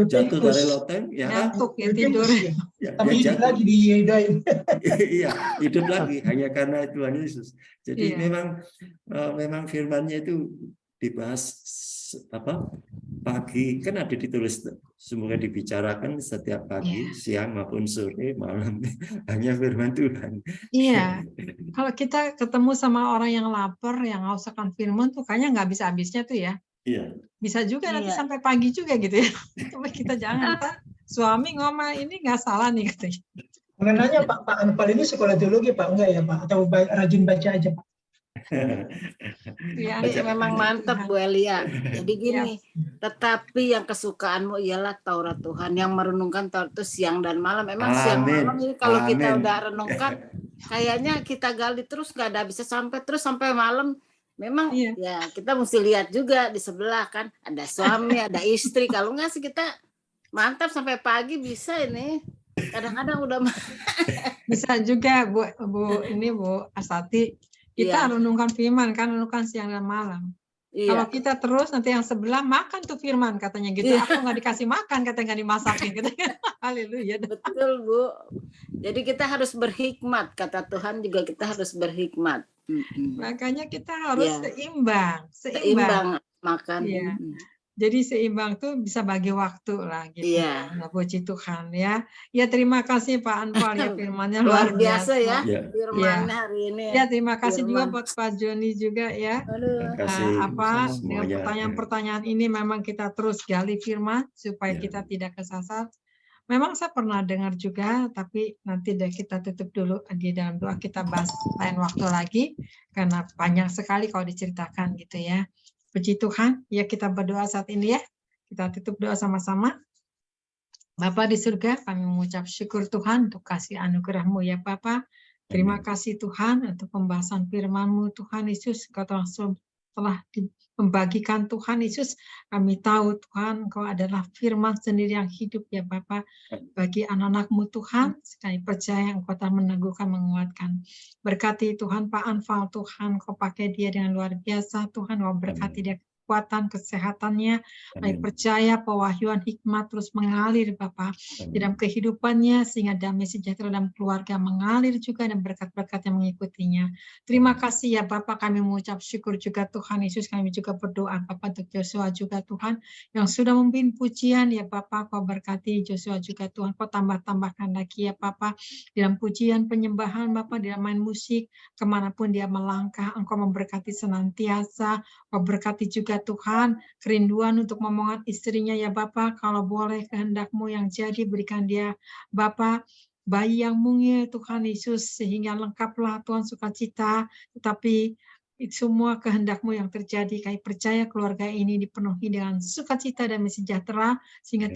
S3: Jatuh dari loteng ya.
S2: Ngantuk ya, tidur.
S1: Tapi hidup lagi di
S3: Iya, hidup lagi hanya karena Tuhan Yesus. Jadi memang firman-Nya itu dibahas pagi, kan ada ditulis semoga dibicarakan setiap pagi, siang maupun sore, malam, hanya firman Tuhan.
S2: Iya, kalau kita ketemu sama orang yang lapar, yang haus akan firman tuh kayaknya nggak bisa habisnya tuh ya.
S3: Iya.
S2: Bisa juga nanti sampai pagi juga gitu ya. Coba kita jangan, Pak. Suami ngomong ini nggak salah nih katanya.
S1: Mengenanya Pak Anfal ini sekolah teologi Pak, enggak ya Pak? Atau rajin baca aja Pak?
S7: Memang mantap Bu Elia. Jadi gini, tetapi yang kesukaanmu ialah Taurat Tuhan, yang merenungkan Taurat itu siang dan malam. Memang siang malam ini kalau kita udah renungkan, kayaknya kita gali terus nggak ada bisa sampai malam. Memang ya kita mesti lihat juga di sebelah kan ada suami, ada istri. Kalau nggak sih kita mantap sampai pagi bisa ini. Kadang-kadang udah
S2: bisa juga Bu Astati. Kita renungkan firman kan, renungkan siang dan malam. Kalau kita terus nanti yang sebelah makan tuh firman katanya gitu. Aku nggak dikasih makan katanya, nggak dimasakin katanya. Haleluya.
S7: Betul Bu. Jadi kita harus berhikmat, kata Tuhan juga kita harus berhikmat.
S2: Makanya kita harus seimbang
S7: makan.
S2: Jadi seimbang tuh bisa bagi waktu lah gitu.
S7: Iya.
S2: Nah, puji Tuhan ya. Ya terima kasih Pak Anfal ya, firman-Nya
S7: Luar
S2: luar
S7: biasa
S2: biasa.
S7: ya
S3: Ya,
S7: firman-nya hari ini.
S2: Ya terima kasih juga
S7: Firman.
S2: buat Pak Joni juga ya.
S3: terima kasih
S2: Dengan
S3: semuanya.
S2: pertanyaan-pertanyaan ini memang kita terus gali firman supaya
S3: Ya.
S2: kita tidak kesasar. Memang saya pernah dengar juga, tapi nanti deh kita tutup dulu di dalam doa, kita bahas lain waktu lagi karena panjang sekali kalau diceritakan gitu ya. Puji Tuhan, ya kita berdoa saat ini ya. Kita tutup doa sama-sama. Bapa di surga, kami mengucap syukur Tuhan untuk kasih anugerah-Mu ya Bapa. Terima kasih Tuhan untuk pembahasan firman-Mu Tuhan Yesus. Kau telah membagikan Tuhan Yesus. Kami tahu Tuhan Engkau adalah firman sendiri yang hidup ya Bapa. Bagi anak-anak-Mu Tuhan, kami percaya Engkau telah meneguhkan, menguatkan. Berkati Tuhan Pak Anfal Tuhan, Kau pakai dia dengan luar biasa Tuhan. Kau berkati dia kekuatan, kesehatannya. Kami percaya pewahyuan hikmat terus mengalir Bapak di dalam kehidupannya, sehingga damai sejahtera dalam keluarga mengalir juga dan berkat-berkat yang mengikutinya. Terima kasih ya Bapak, kami mengucap syukur juga Tuhan Yesus. Kami juga berdoa Bapak untuk Joshua juga Tuhan yang sudah memimpin pujian ya Bapak. Kau berkati Joshua juga Tuhan, Kau tambah-tambahkan lagi ya Bapak di dalam pujian penyembahan Bapak, di dalam main musik, kemanapun dia melangkah, Engkau memberkati senantiasa. Kau berkati juga Tuhan kerinduan untuk memohon istrinya ya Bapak, kalau boleh kehendak-Mu yang jadi, berikan dia Bapak bayi yang mungil Tuhan Yesus, sehingga lengkaplah Tuhan sukacita, tetapi semua kehendak-Mu yang terjadi. Kami percaya keluarga ini dipenuhi dengan sukacita dan sejahtera, sehingga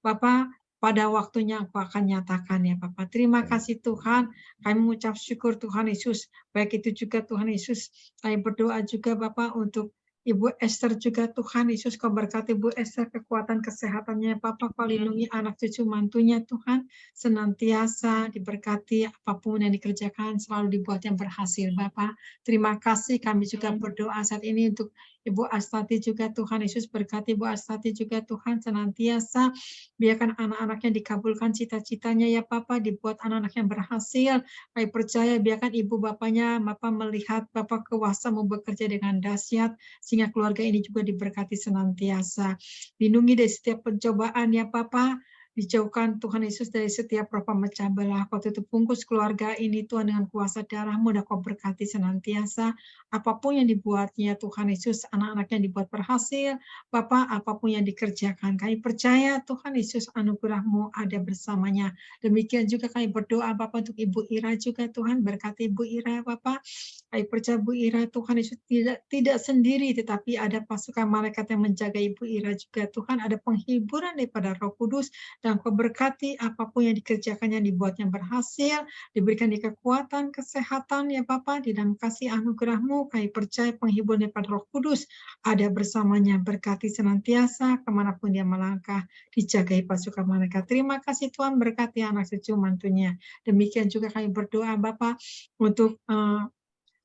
S2: Bapak pada waktunya Engkau akan nyatakan ya Bapak. Terima kasih Tuhan, kami mengucap syukur Tuhan Yesus. Baik itu juga Tuhan Yesus, kami berdoa juga Bapak untuk Ibu Esther juga Tuhan Yesus, Kau berkati Ibu Esther, kekuatan kesehatannya Bapak, Kau lindungi anak cucu mantunya Tuhan, senantiasa diberkati, apapun yang dikerjakan selalu dibuat yang berhasil Bapak. Terima kasih, kami juga berdoa saat ini untuk Ibu Astati juga Tuhan Yesus, berkati Ibu Astati juga Tuhan, senantiasa biarkan anak-anaknya dikabulkan cita-citanya ya Bapak, dibuat anak-anak yang berhasil. Kami percaya biarkan ibu bapaknya Bapak melihat Bapak kuasa-Mu bekerja dengan dahsyat, sehingga keluarga ini juga diberkati senantiasa. Lindungi dari setiap pencobaan ya Bapak, dijauhkan Tuhan Yesus dari setiap roh pemecah belah. Kau tutup bungkus keluarga ini Tuhan dengan kuasa darah-Mu, dan Kau berkati senantiasa. Apapun yang dibuatnya Tuhan Yesus, anak-anaknya dibuat berhasil Bapak, apapun yang dikerjakan, kami percaya Tuhan Yesus anugerah-Mu ada bersamanya. Demikian juga kami berdoa Bapak untuk Ibu Ira juga Tuhan, berkati Ibu Ira Bapak. Kami percaya Bu Ira Tuhan Yesus tidak sendiri, tetapi ada pasukan malaikat yang menjaga Ibu Ira juga Tuhan, ada penghiburan daripada Roh Kudus, dan Kau berkati apapun yang dikerjakannya dibuatnya berhasil, diberikan di kekuatan, kesehatan ya Bapak, di dalam kasih anugerah-Mu. Kami percaya penghiburan daripada Roh Kudus ada bersamanya, berkati senantiasa kemanapun dia melangkah, dijagai pasukan malaikat. Terima kasih Tuhan, berkati anak cucu mantunya. Demikian juga kami berdoa Bapak untuk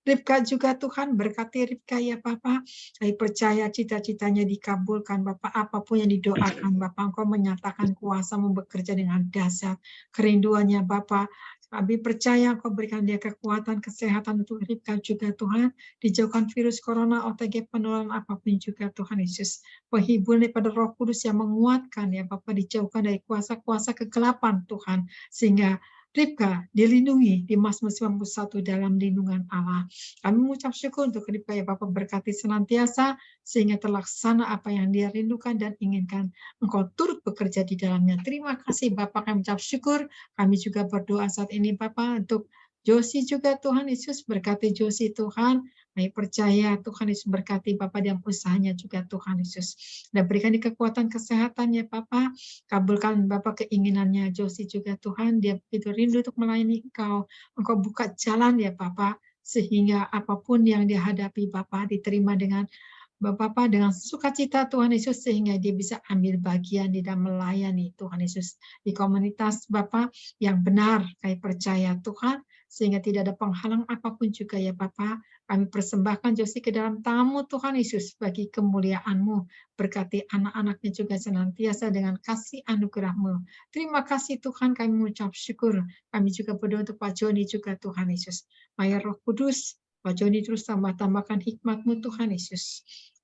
S2: Ribka juga Tuhan, berkati Ribka ya Bapak. Saya percaya cita-citanya dikabulkan Bapak, apapun yang didoakan Bapak, Engkau menyatakan kuasa-Mu bekerja dengan dahsyat. Kerinduannya Bapak, kami percaya Engkau berikan dia kekuatan, kesehatan untuk Ribka juga Tuhan. Dijauhkan virus corona, OTG, penularan apapun juga Tuhan Yesus. Penghiburan daripada Roh Kudus yang menguatkan ya Bapak, dijauhkan dari kuasa-kuasa kegelapan Tuhan, sehingga Ribka dilindungi di Mazmur 91 dalam lindungan Allah. Kami mengucap syukur untuk Ribka ya Bapak, berkati senantiasa sehingga terlaksana apa yang dia rindukan dan inginkan. Engkau turut bekerja di dalamnya. Terima kasih Bapak, kami mengucap syukur. Kami juga berdoa saat ini Bapak untuk Josie juga Tuhan Yesus, berkati Josie Tuhan. Kami percaya Tuhan Yesus berkati Bapak dalam usahanya juga Tuhan Yesus. Dan berikan di kekuatan kesehatan ya Bapak. Kabulkan Bapak keinginannya Josie juga Tuhan. Dia begitu rindu untuk melayani Engkau. Engkau buka jalan ya Bapak, sehingga apapun yang dihadapi Bapak diterima dengan Bapak dengan sukacita Tuhan Yesus, sehingga dia bisa ambil bagian di dalam melayani Tuhan Yesus di komunitas Bapak yang benar. Kami percaya Tuhan, sehingga tidak ada penghalang apapun juga ya Bapak. Kami persembahkan Josie ke dalam tangan-Mu Tuhan Yesus bagi kemuliaan-Mu. Berkati anak-anaknya juga senantiasa dengan kasih anugerah-Mu. Terima kasih Tuhan, kami mengucap syukur. Kami juga berdoa untuk Pak Joni juga Tuhan Yesus. Maya Roh Kudus, Pak Joni terus tambah-tambahkan hikmat-Mu Tuhan Yesus.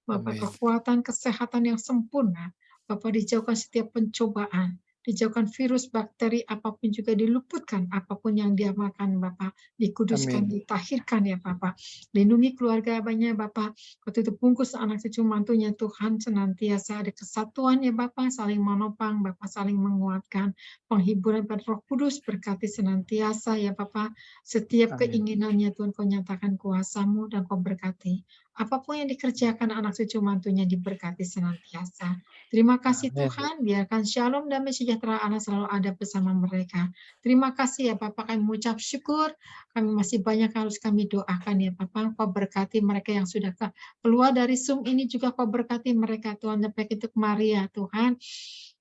S2: Bapak,
S8: Amin.
S2: kekuatan kesehatan yang sempurna. Bapak, dijauhkan setiap pencobaan, dijauhkan virus, bakteri, apapun juga diluputkan, apapun yang dia makan, Bapak, dikuduskan,
S8: Amin.
S2: ditahirkan ya Bapak. Lindungi keluarga banyak Bapak, waktu itu bungkus anak cucu mantunya Tuhan, senantiasa ada kesatuan ya Bapak, saling menopang, Bapak saling menguatkan, penghiburan pada Roh Kudus, berkati senantiasa ya Bapak, setiap
S8: Amin.
S2: keinginannya Tuhan kau nyatakan kuasa-Mu dan kau berkati. Apapun yang dikerjakan anak cucu mantunya diberkati senantiasa. Terima kasih
S8: Amin.
S2: Tuhan, biarkan shalom damai sejahtera Allah selalu ada bersama mereka. Terima kasih ya Bapak, kami mengucap syukur, kami masih banyak harus kami doakan ya Bapak, kau berkati mereka yang sudah keluar dari Zoom ini juga kau berkati mereka Tuhan, baik itu Maria Tuhan,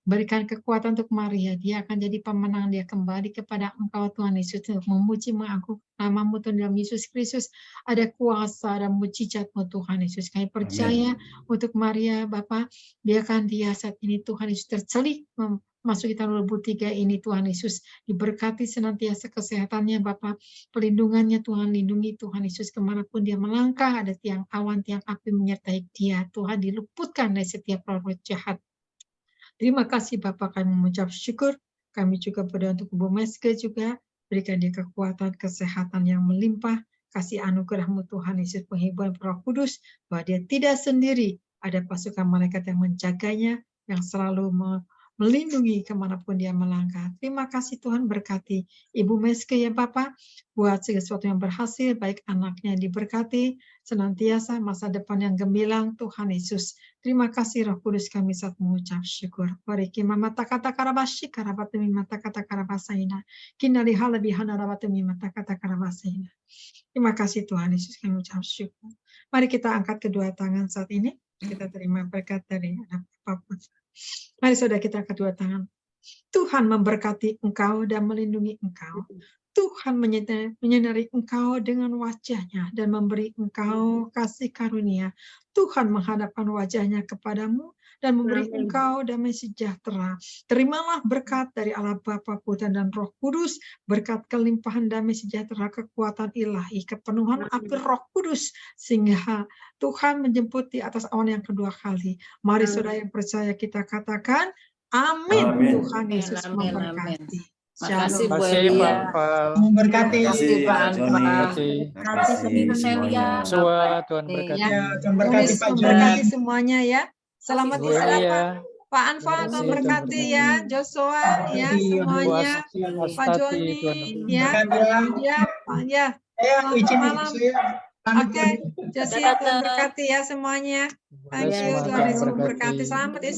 S2: berikan kekuatan untuk Maria, dia akan jadi pemenang, dia kembali kepada Engkau Tuhan Yesus, untuk memuji mengaku nama-Mu Tuhan dalam Yesus Kristus, ada kuasa dan mujizat-Mu Tuhan Yesus, kami percaya untuk Maria Bapak, biarkan dia saat ini Tuhan Yesus tercelik memasuki tahun 2003 ini Tuhan Yesus, diberkati senantiasa kesehatannya Bapak, pelindungannya Tuhan, lindungi Tuhan Yesus kemanapun dia melangkah, ada tiang awan, tiang api menyertai dia, Tuhan diluputkan dari setiap roh jahat. Terima kasih Bapak, kami mengucap syukur, kami juga berdoa untuk Ibu Meske juga, berikan dia kekuatan, kesehatan yang melimpah, kasih anugerah-Mu Tuhan Yesus, penghiburan Roh Kudus, bahwa dia tidak sendiri, ada pasukan malaikat yang menjaganya, yang selalu melindungi kemanapun dia melangkah. Terima kasih Tuhan, berkati Ibu Meske ya Bapak, buat segala sesuatu yang berhasil, baik anaknya diberkati, senantiasa masa depan yang gemilang Tuhan Yesus. Terima kasih Roh Kudus, kami saat mengucap syukur. Bariki mata kata karabashi karabatumi mata kata karabasaina. Kinali halabi hanarabatumi mata kata karabasaina. Terima kasih Tuhan Yesus, kami mengucap syukur. Mari kita angkat kedua tangan saat ini. Kita terima berkat dari apapun. Mari saudara kita kedua tangan. Tuhan memberkati engkau dan melindungi engkau. Tuhan menyinari engkau dengan wajahnya dan memberi engkau kasih karunia. Tuhan menghadapkan wajahnya kepadamu dan memberi engkau damai sejahtera. Terimalah berkat dari Allah Bapa, Putra dan Roh Kudus, berkat kelimpahan damai sejahtera, kekuatan ilahi, kepenuhan api Roh Kudus, sehingga Tuhan menjemput di atas awan yang kedua kali. Mari saudara yang percaya kita katakan, amin. Tuhan Yesus memberkati.
S7: Makasih Bu
S8: Terima kasih Pak
S7: Elia.
S8: Anfal.
S1: Memberkati.
S3: Terima kasih
S7: Pak
S3: Pak Joni.
S7: Anfal.
S3: Terima kasih semuanya.
S8: Joshua, Tuhan berkati.
S1: Ya, Tuhan berkati
S2: Tuhan
S1: Pak Joni.
S2: memberkati semuanya ya. Selamat
S8: Bu
S2: istirahat
S8: Elia.
S2: Pak Anfa,
S8: Terima
S2: Tuhan
S8: kasih,
S2: berkati
S8: Tuhan
S2: ya. Joshua ya semuanya. Pak Joni ya. Ya, Pak ya. Selamat
S1: izin
S2: malam.
S1: saya pamit
S2: Oke,
S1: dulu.
S2: Josia Tuhan berkati ya semuanya. Thank you,
S8: Semua
S2: Tuhan
S8: Tuhan
S2: Yesus
S8: berkati.
S2: memberkati. Selamat istirahat.